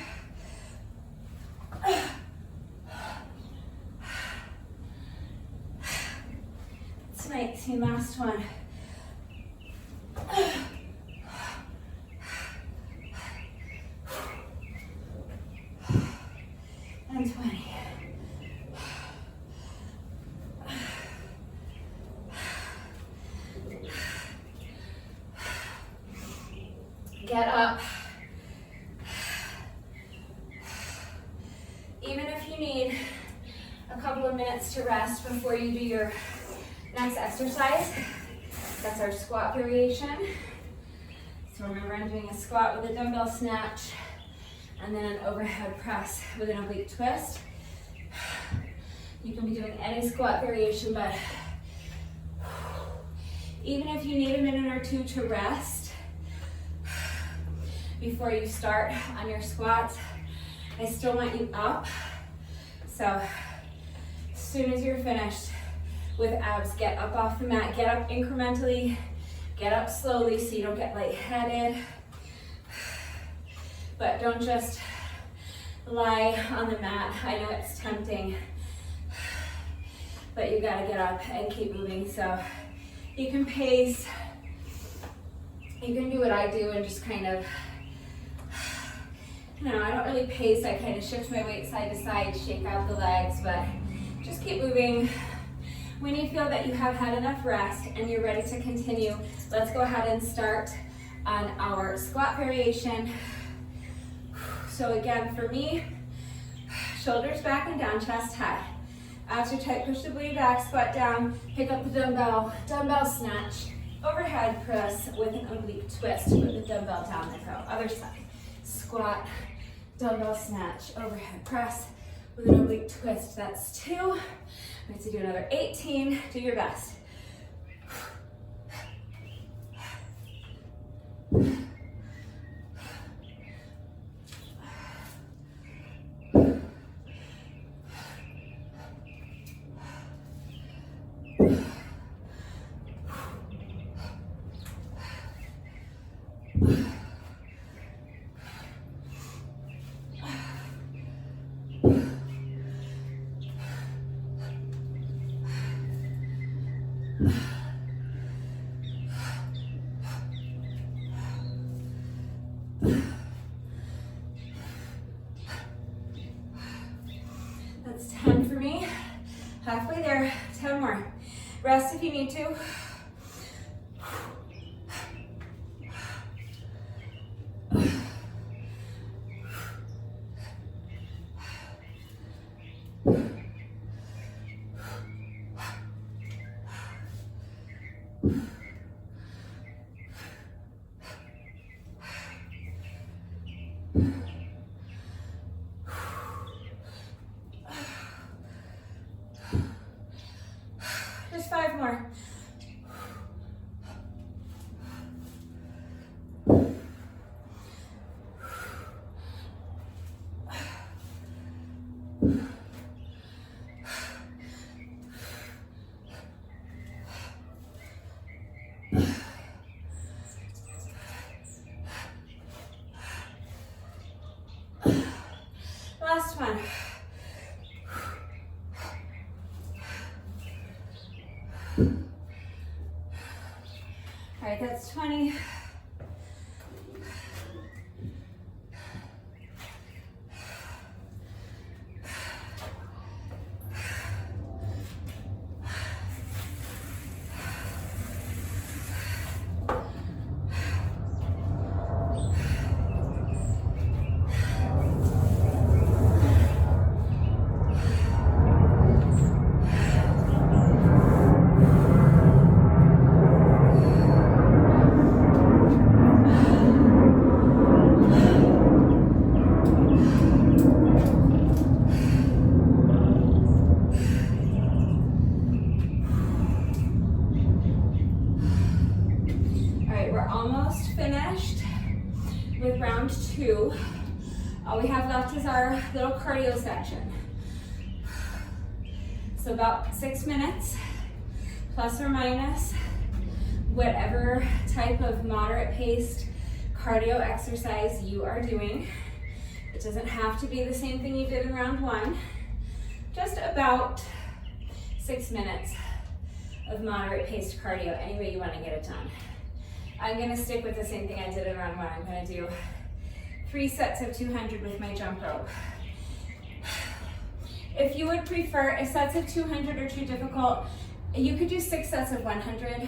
19, last one. And 20. Get up. a couple of minutes to rest before you do your next exercise. That's our squat variation. So remember, I'm doing a squat with a dumbbell snatch and then an overhead press with an oblique twist. You can be doing any squat variation, but even if you need a minute or two to rest before you start on your squats, I still want you up. So as soon as you're finished with abs, get up off the mat, get up incrementally, get up slowly so you don't get lightheaded. But don't just lie on the mat. I know it's tempting, but you gotta get up and keep moving. So you can pace, you can do what I do and just kind of, I don't really pace, I kind of shift my weight side to side, shake out the legs, but just keep moving. When you feel that you have had enough rest and you're ready to continue, let's go ahead and start on our squat variation. So again, for me, shoulders back and down, chest high. Abs are tight, push the booty back, squat down, pick up the dumbbell, dumbbell snatch, overhead press with an oblique twist, put the dumbbell down the throat. Other side, squat, dumbbell snatch, overhead press with an oblique twist. That's 2. I'm going to do another 18. Do your best. That's 10 for me. Halfway there, 10 more. Rest if you need to. Just 5 more. Last one. All right, that's 20. Almost finished with round 2. All we have left is our little cardio section. So about 6 minutes, plus or minus, whatever type of moderate paced cardio exercise you are doing. It doesn't have to be the same thing you did in round 1. Just about 6 minutes of moderate paced cardio, any way you want to get it done. I'm going to stick with the same thing I did in round 1. I'm going to do 3 sets of 200 with my jump rope. If you would prefer, if sets of 200 are too difficult, you could do 6 sets of 100,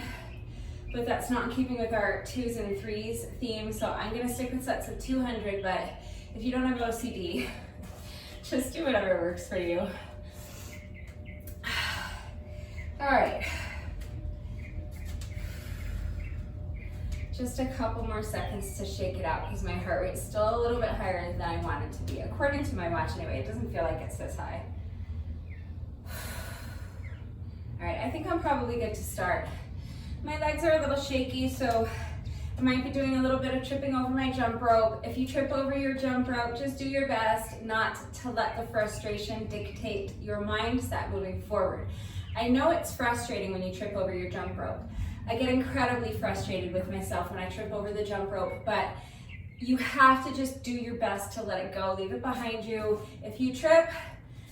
but that's not in keeping with our 2s and 3s theme, so I'm going to stick with sets of 200, but if you don't have OCD, just do whatever works for you. All right. Just a couple more seconds to shake it out because my heart rate's still a little bit higher than I want it to be. According to my watch anyway, it doesn't feel like it's this high. All right, I think I'm probably good to start. My legs are a little shaky, so I might be doing a little bit of tripping over my jump rope. If you trip over your jump rope, just do your best not to let the frustration dictate your mindset moving forward. I know it's frustrating when you trip over your jump rope. I get incredibly frustrated with myself when I trip over the jump rope, but you have to just do your best to let it go, leave it behind you. If you trip,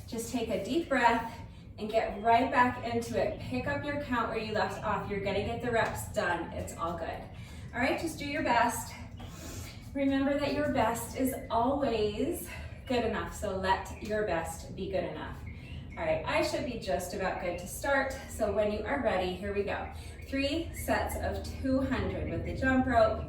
just take a deep breath and get right back into it. Pick up your count where you left off. You're gonna get the reps done. It's all good. All right, just do your best. Remember that your best is always good enough, so let your best be good enough. All right, I should be just about good to start, so when you are ready, here we go. 3 sets of 200 with the jump rope.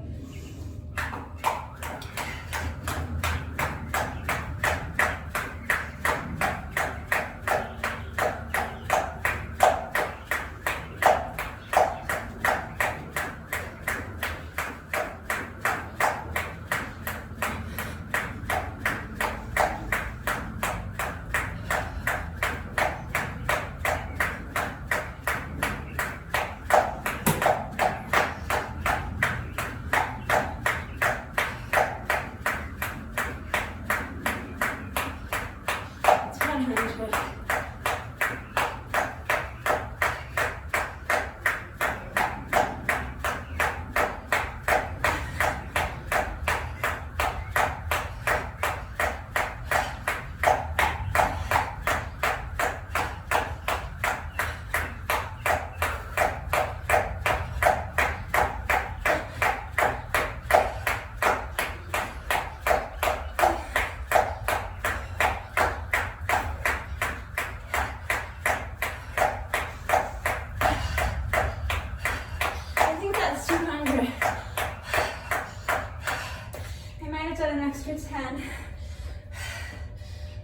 Extra 10.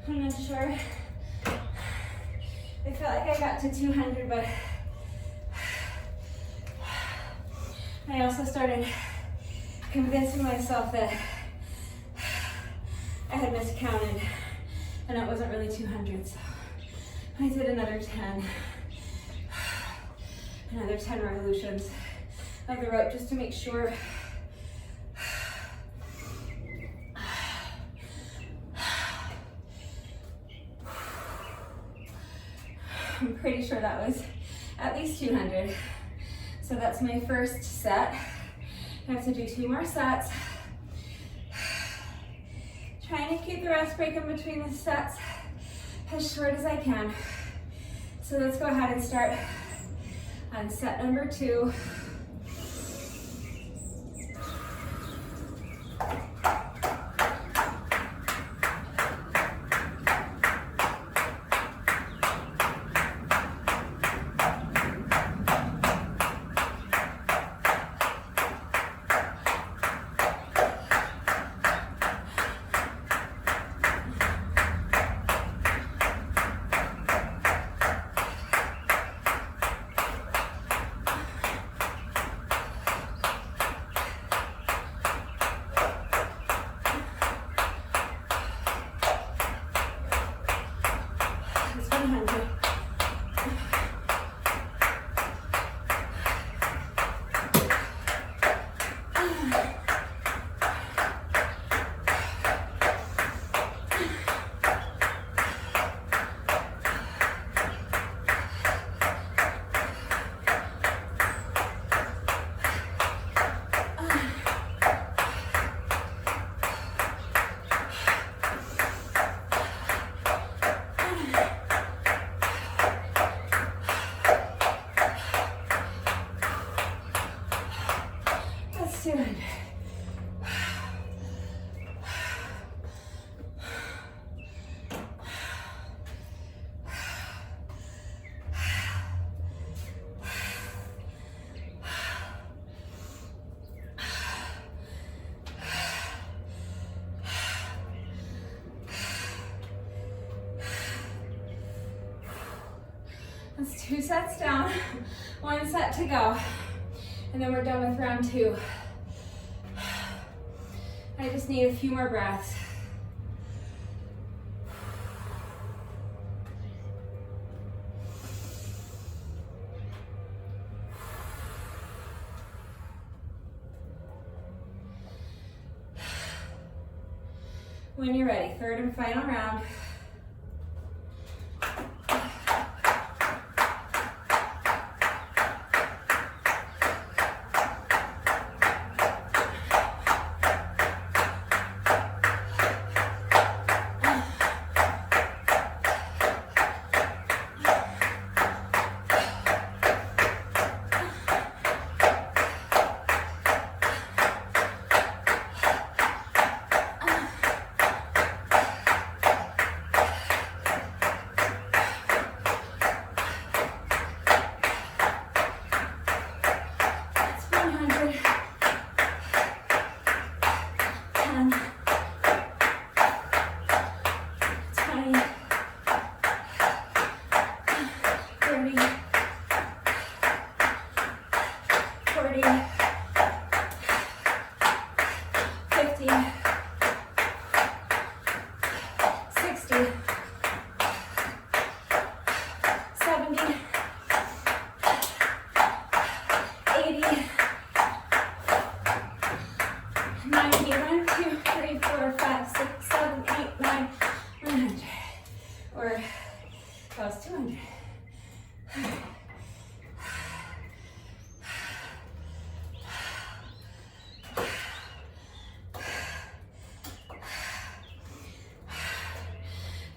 I'm not sure. I felt like I got to 200, but I also started convincing myself that I had miscounted and it wasn't really 200. So I did another 10. Another 10 revolutions of the rope just to make sure. I'm pretty sure that was at least 200. So that's my first set. I have to do 2 more sets. Trying to keep the rest break in between the sets as short as I can. So let's go ahead and start on set number 2. That's 2 sets down, 1 set to go. And then we're done with round 2. I just need a few more breaths. When you're ready, 3rd and final round.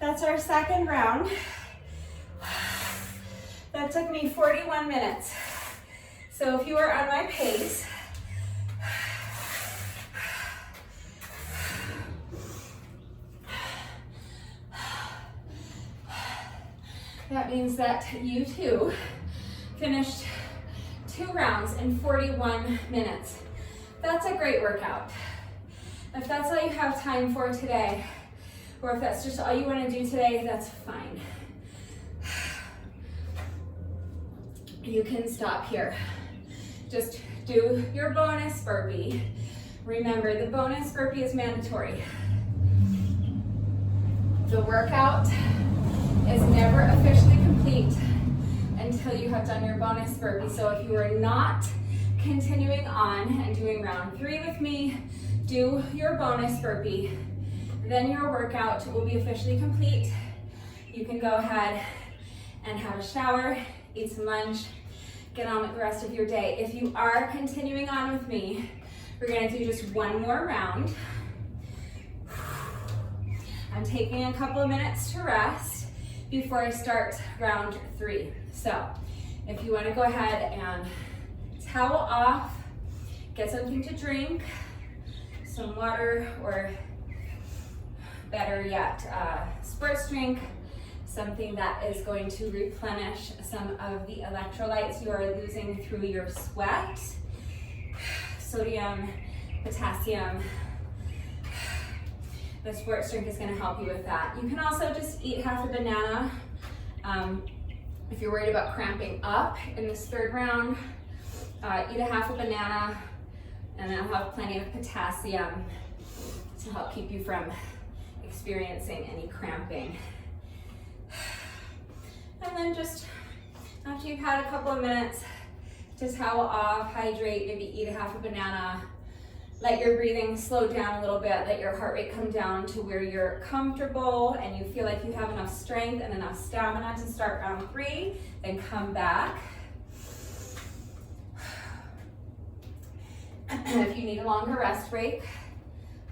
That's our 2nd round. That took me 41 minutes. So if you are on my pace, that means that you too finished 2 rounds in 41 minutes. That's a great workout. If that's all you have time for today, or if that's just all you want to do today, that's fine. You can stop here. Just do your bonus burpee. Remember, the bonus burpee is mandatory. The workout is never officially complete until you have done your bonus burpee. So if you are not continuing on and doing round 3 with me, do your bonus burpee. Then your workout will be officially complete. You can go ahead and have a shower, eat some lunch, get on with the rest of your day. If you are continuing on with me, we're gonna do just 1 more round. I'm taking a couple of minutes to rest before I start round 3. So if you wanna go ahead and towel off, get something to drink, some water, or better yet, sports drink, something that is going to replenish some of the electrolytes you are losing through your sweat. Sodium, potassium. The sports drink is going to help you with that. You can also just eat half a banana. If you're worried about cramping up in this 3rd round, eat a half a banana, and it'll have plenty of potassium to help keep you from experiencing any cramping. And then just after you've had a couple of minutes, just towel off, hydrate, maybe eat a half a banana, let your breathing slow down a little bit, let your heart rate come down to where you're comfortable and you feel like you have enough strength and enough stamina to start round 3, then come back. If you need a longer rest break,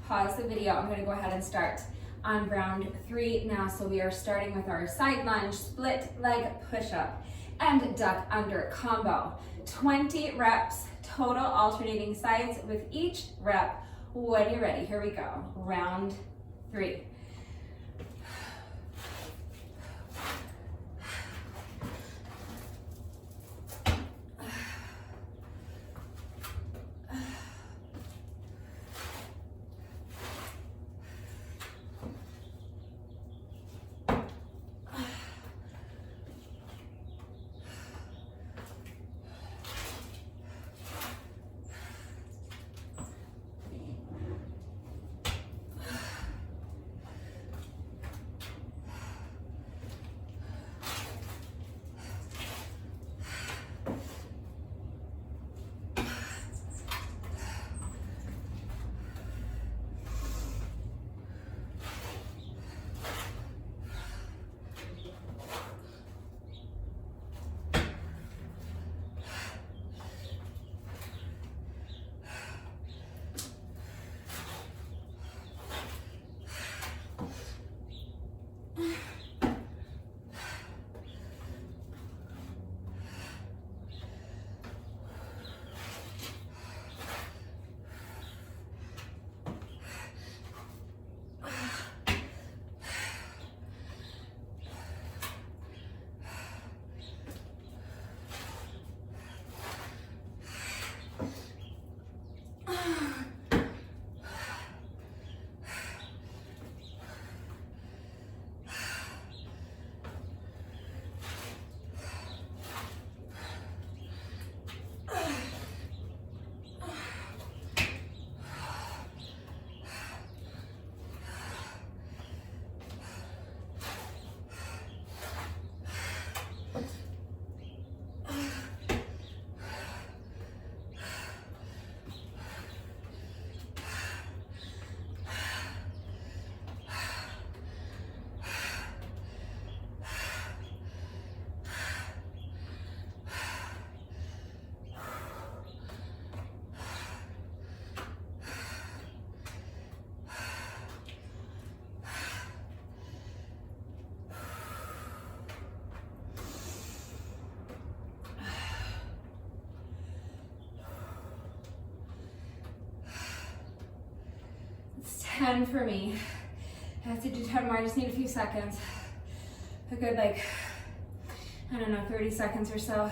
pause the video. I'm going to go ahead and start on round 3 now. So we are starting with our side lunge, split leg push-up, and duck under combo. 20 reps total, alternating sides with each rep. When you're ready, here we go. Round 3. 10 for me. I have to do 10 more, I just need a few seconds. A good, like, I don't know, 30 seconds or so.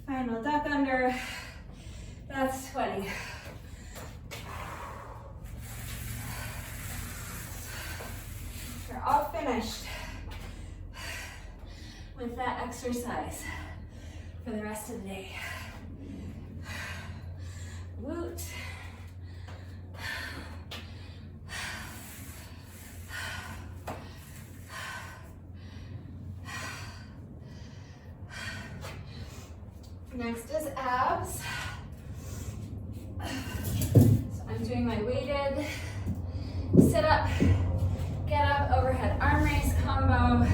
Final duck under, that's 20. We're all finished with that exercise for the rest of the day. Woot. Next is abs. So I'm doing my weighted sit up, get up, overhead arm raise combo.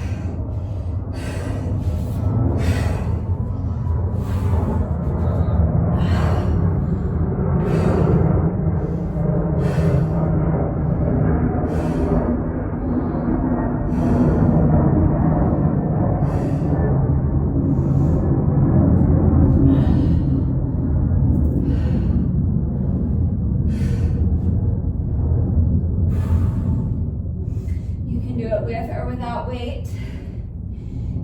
With or without weight.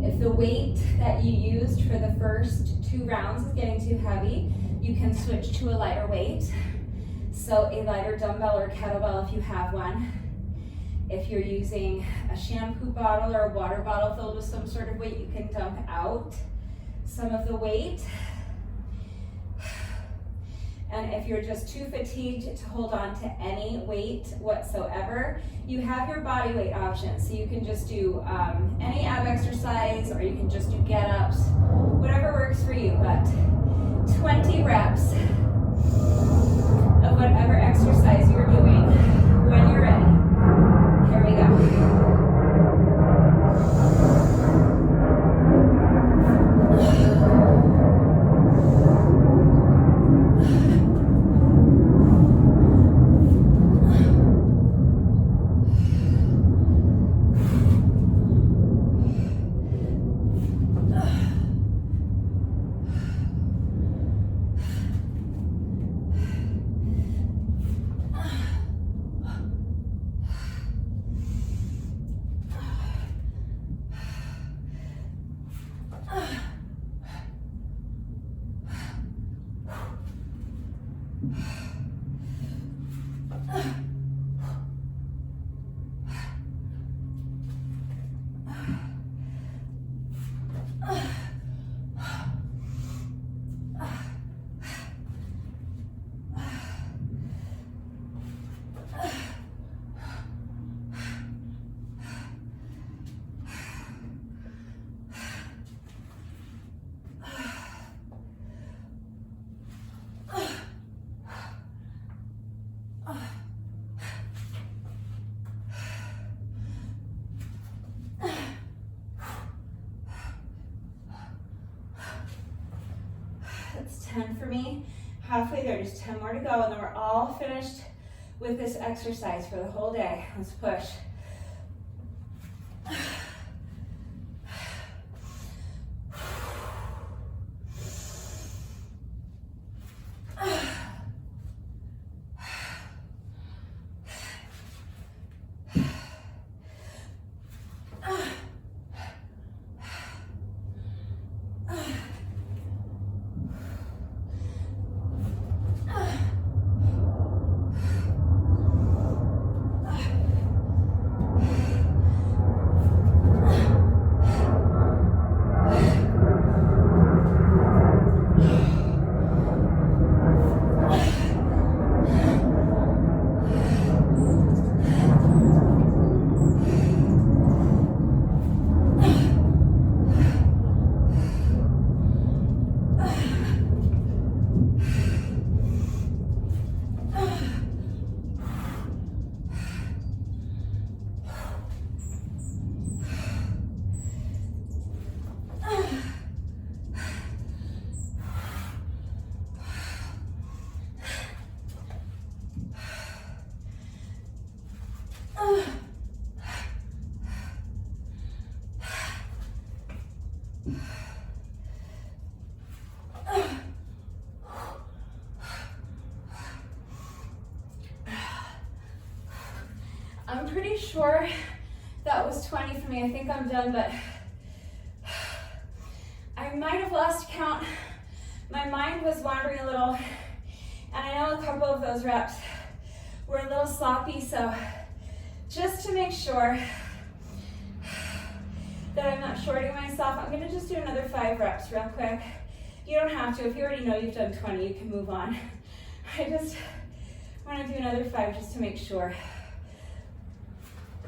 If the weight that you used for the first 2 rounds is getting too heavy, you can switch to a lighter weight. So a lighter dumbbell or kettlebell if you have one. If you're using a shampoo bottle or a water bottle filled with some sort of weight, you can dump out some of the weight. And if you're just too fatigued to hold on to any weight whatsoever, you have your body weight options. So you can just do any ab exercise, or you can just do get-ups, whatever works for you. But 20 reps of whatever exercise you're doing when you're ready. Here we go. 10 for me. Halfway there, just 10 more to go, and then we're all finished with this exercise for the whole day. Let's push. I'm pretty sure that was 20 for me. I think I'm done, but I might have lost count. My mind was wandering a little, and I know a couple of those reps were a little sloppy, so just to make sure that I'm not shorting myself, I'm gonna just do another 5 reps real quick. You don't have to. If you already know you've done 20, you can move on. I just wanna do another 5 just to make sure.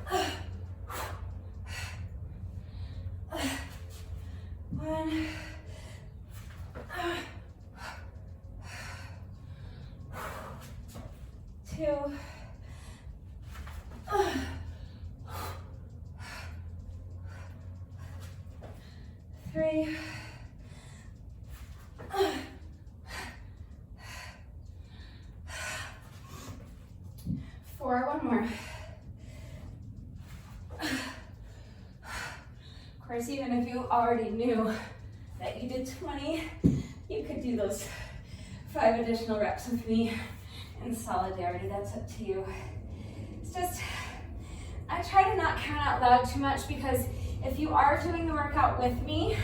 1, 2, 3, 4, one more. Of course, even if you already knew that you did 20, you could do those 5 additional reps with me in solidarity. That's up to you. It's just, I try to not count out loud too much, because if you are doing the workout with me,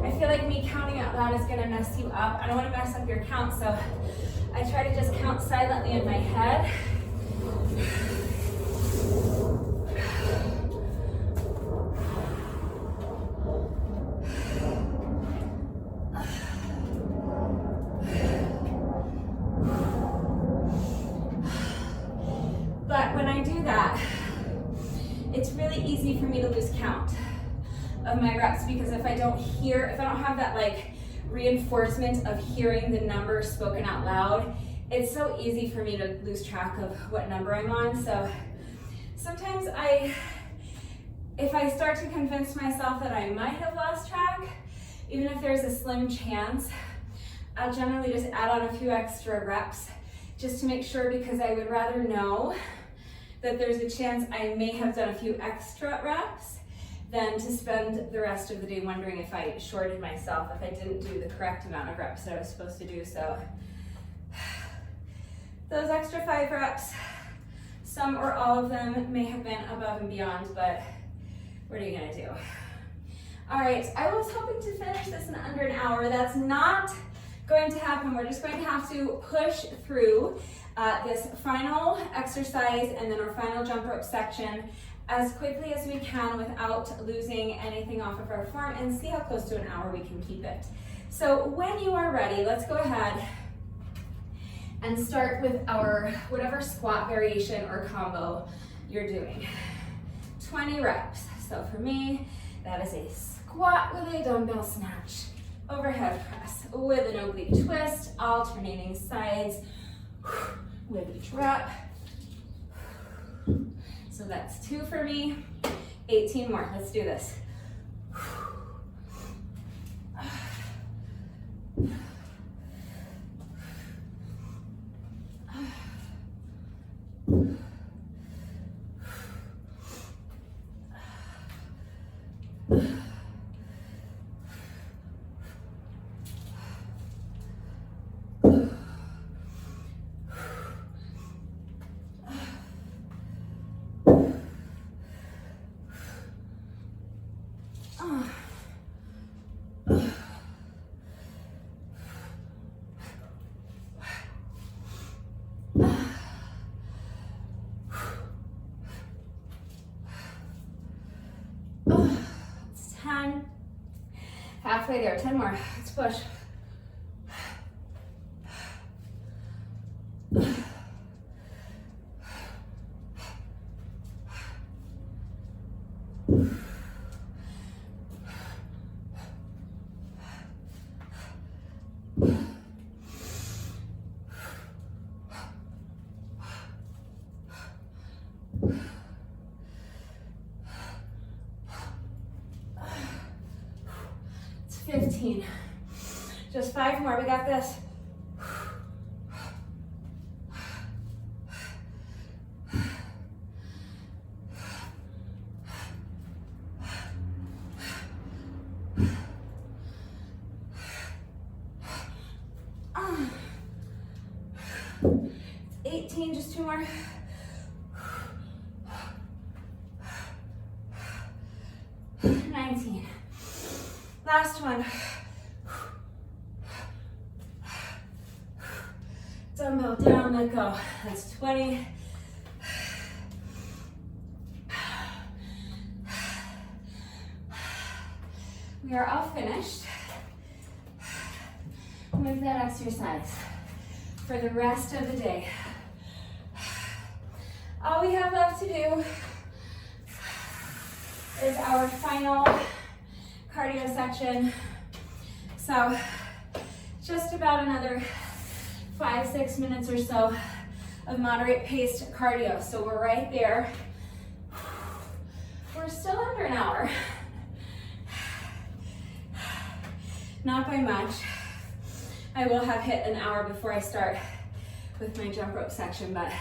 I feel like me counting out loud is gonna mess you up. I don't wanna mess up your count, so I try to just count silently in my head. But when I do that, it's really easy for me to lose count of my reps, because if I don't have that like reinforcement of hearing the number spoken out loud, it's so easy for me to lose track of what number I'm on. So sometimes if I start to convince myself that I might have lost track, even if there's a slim chance, I'll generally just add on a few extra reps just to make sure, because I would rather know that there's a chance I may have done a few extra reps than to spend the rest of the day wondering if I shorted myself, if I didn't do the correct amount of reps that I was supposed to do. So those extra 5 reps, some or all of them may have been above and beyond, but what are you gonna do? All right, I was hoping to finish this in under an hour. That's not going to happen. We're just going to have to push through this final exercise and then our final jump rope section as quickly as we can without losing anything off of our form, and see how close to an hour we can keep it. So when you are ready, let's go ahead and start with our whatever squat variation or combo you're doing. 20 reps. So for me, that is a squat with a dumbbell snatch, overhead press with an oblique twist, alternating sides with each rep. So that's 2 for me, 18 more. Let's do this. It's 10. Halfway there, 10 more. Let's push. It's 15. Just 5 more, we got this. It's 18, just 2 more. Last one. Dumbbell down, let go. That's 20. We are all finished with that exercise for the rest of the day. All we have left to do is our final cardio section. So just about another 5-6 minutes or so of moderate paced cardio. So we're right there. We're still under an hour. Not by much. I will have hit an hour before I start with my jump rope section, but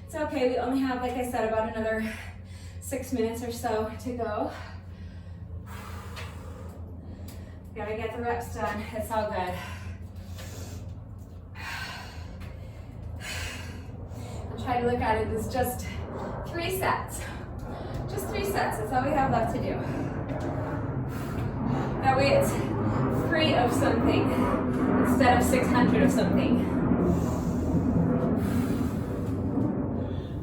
it's okay. We only have, like I said, about another 6 minutes or so to go. Gotta get the reps done. It's all good. I'll try to look at it as just 3 sets. Just 3 sets. That's all we have left to do. That way it's 3 of something instead of 600 of something.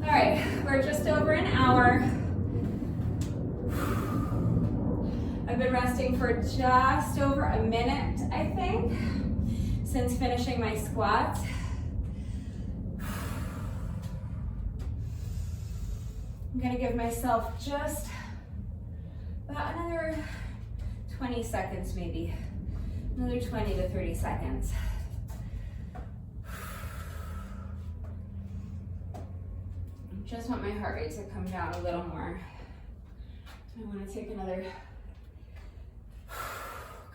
All right, we're just over an hour. I've been resting for just over a minute, I think, since finishing my squat. I'm gonna give myself just about another 20 seconds maybe. Another 20 to 30 seconds. Just want my heart rate to come down a little more. I want to take another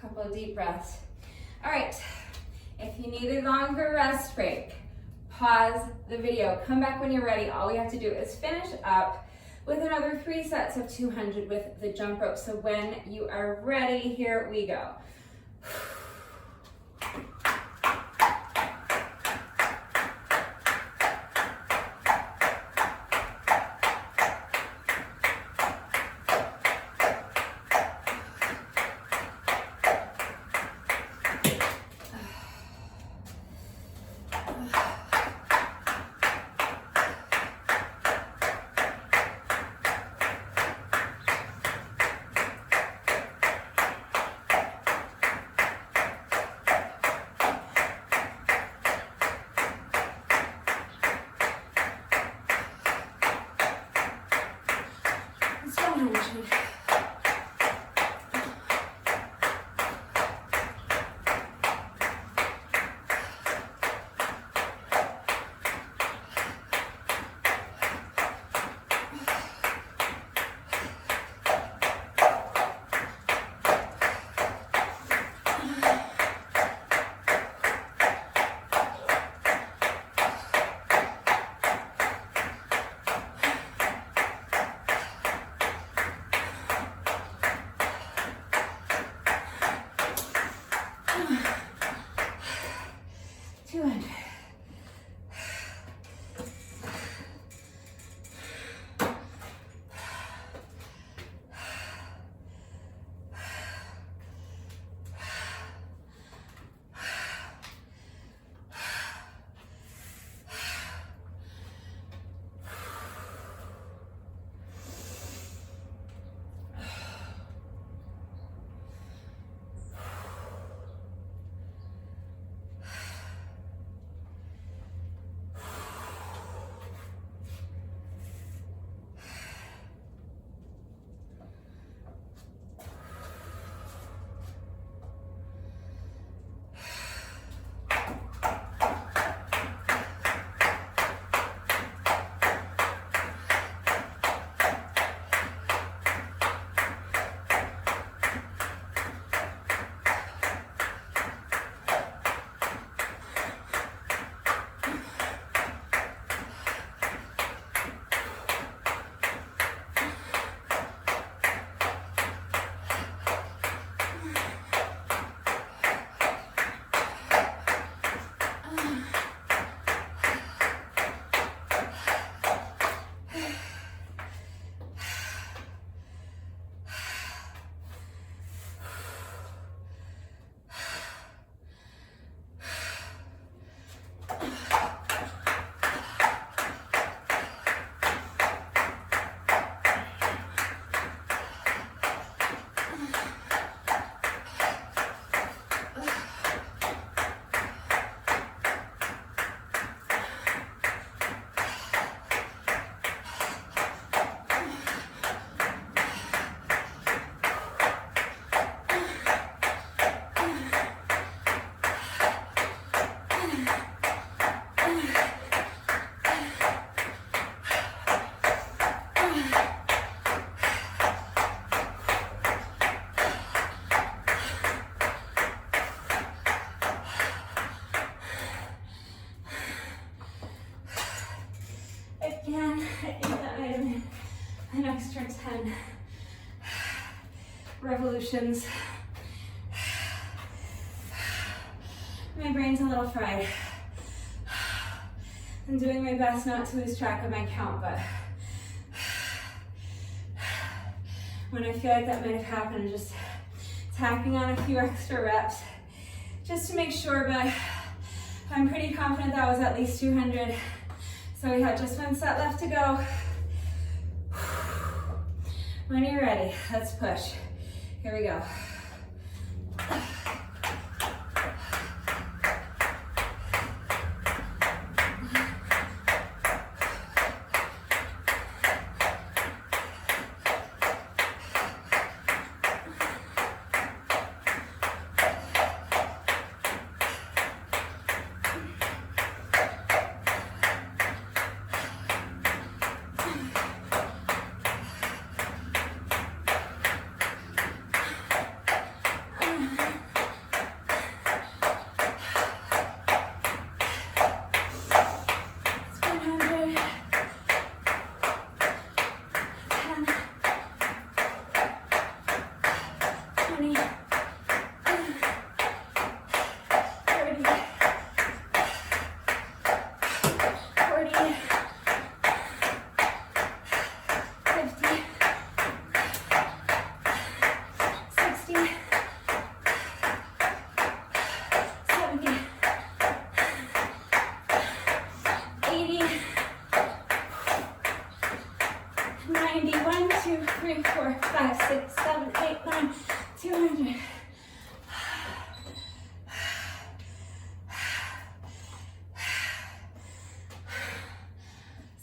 couple of deep breaths. All right, if you need a longer rest break, pause the video, come back when you're ready. All we have to do is finish up with another 3 sets of 200 with the jump rope. So when you are ready, here we go. again. I think that might have been an extra 10 revolutions. My brain's a little fried. I'm doing my best not to lose track of my count, but when I feel like that might have happened, I'm just tacking on a few extra reps just to make sure, but I'm pretty confident that was at least 200. So we have just one set left to go. When you're ready, let's push. Here we go.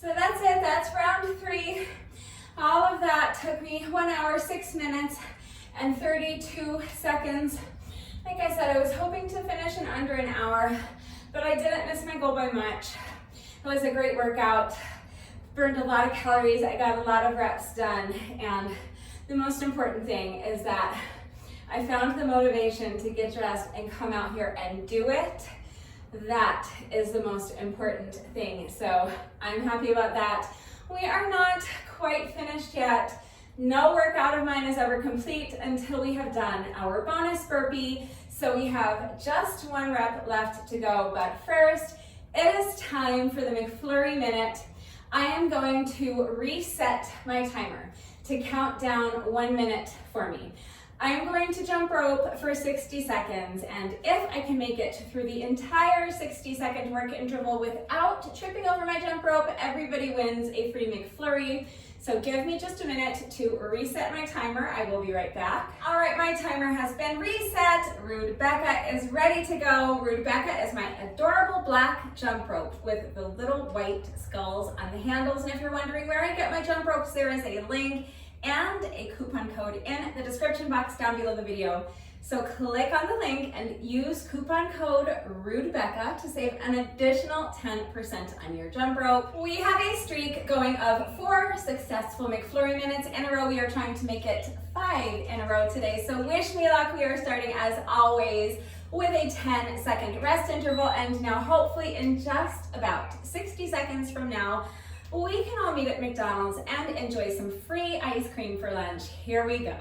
So that's it, that's round 3. All of that took me 1 hour, 6 minutes, and 32 seconds. Like I said, I was hoping to finish in under an hour, but I didn't miss my goal by much. It was a great workout, burned a lot of calories, I got a lot of reps done, and the most important thing is that I found the motivation to get dressed and come out here and do it. That is the most important thing. So I'm happy about that. We are not quite finished yet. No workout of mine is ever complete until we have done our bonus burpee. So we have just 1 rep left to go. But first, it is time for the McFlurry Minute. I am going to reset my timer to count down 1 minute for me. I'm going to jump rope for 60 seconds, and if I can make it through the entire 60-second work interval without tripping over my jump rope, everybody wins a free McFlurry. So give me just a minute to reset my timer. I will be right back. All right, my timer has been reset. Rude Becca is ready to go. Rude Becca is my adorable black jump rope with the little white skulls on the handles. And if you're wondering where I get my jump ropes, there is a link and a coupon code in the description box down below the video. So click on the link and use coupon code RUDEBECCA to save an additional 10% on your jump rope. We have a streak going of 4 successful McFlurry minutes in a row. We are trying to make it 5 in a row today. So wish me luck. We are starting as always with a 10-second rest interval, and now hopefully in just about 60 seconds from now, we can all meet at McDonald's and enjoy some free ice cream for lunch. Here we go.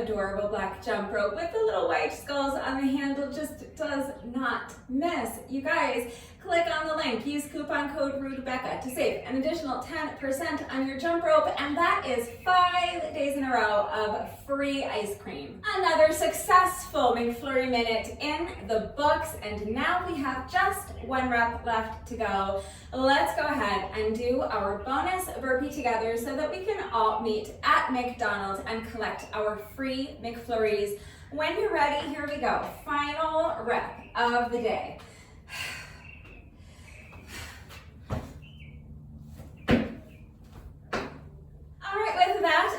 adorable black jump rope with the little white skulls on the handle just does not miss. You guys, click on the link, use coupon code RUDEBECCA to save an additional 10% on your jump rope, and that is 5 days in a row of free ice cream. Another successful McFlurry Minute in the books, and now we have just 1 rep left to go. Let's go ahead and do our bonus burpee together so that we can all meet at McDonald's and collect our free McFlurries. When you're ready, here we go. Final rep of the day.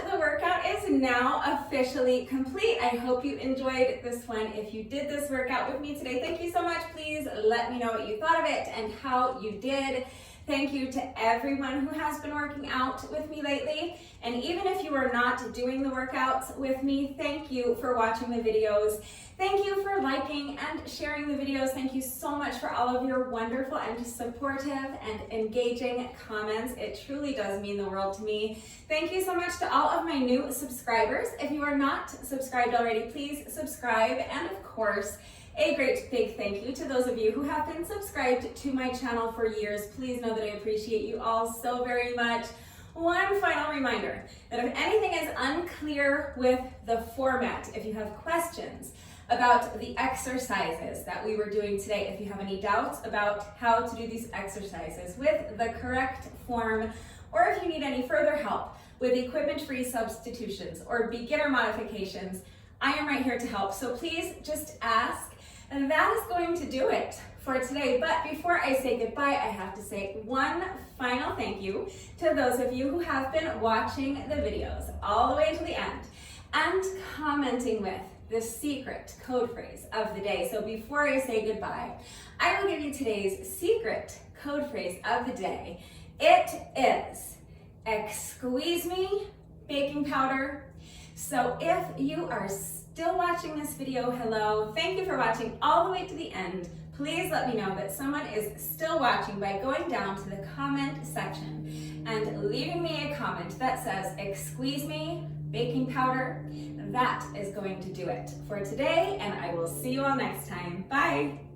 The workout is now officially complete. I hope you enjoyed this one. If you did this workout with me today, thank you so much. Please let me know what you thought of it and how you did. Thank you to everyone who has been working out with me lately. And even if you are not doing the workouts with me, thank you for watching the videos. Thank you for liking and sharing the videos. Thank you so much for all of your wonderful and supportive and engaging comments. It truly does mean the world to me. Thank you so much to all of my new subscribers. If you are not subscribed already, please subscribe. And of course, a great big thank you to those of you who have been subscribed to my channel for years. Please know that I appreciate you all so very much. One final reminder that if anything is unclear with the format, if you have questions about the exercises that we were doing today, if you have any doubts about how to do these exercises with the correct form, or if you need any further help with equipment-free substitutions or beginner modifications, I am right here to help. So please just ask. And that is going to do it for today. But before I say goodbye, I have to say one final thank you to those of you who have been watching the videos all the way to the end and commenting with the secret code phrase of the day. So before I say goodbye, I will give you today's secret code phrase of the day. It is squeeze me baking powder. So if you are still watching this video, hello, thank you for watching all the way to the end. Please let me know that someone is still watching by going down to the comment section and leaving me a comment that says, squeeze me baking powder. That is going to do it for today, and I will see you all next time. Bye.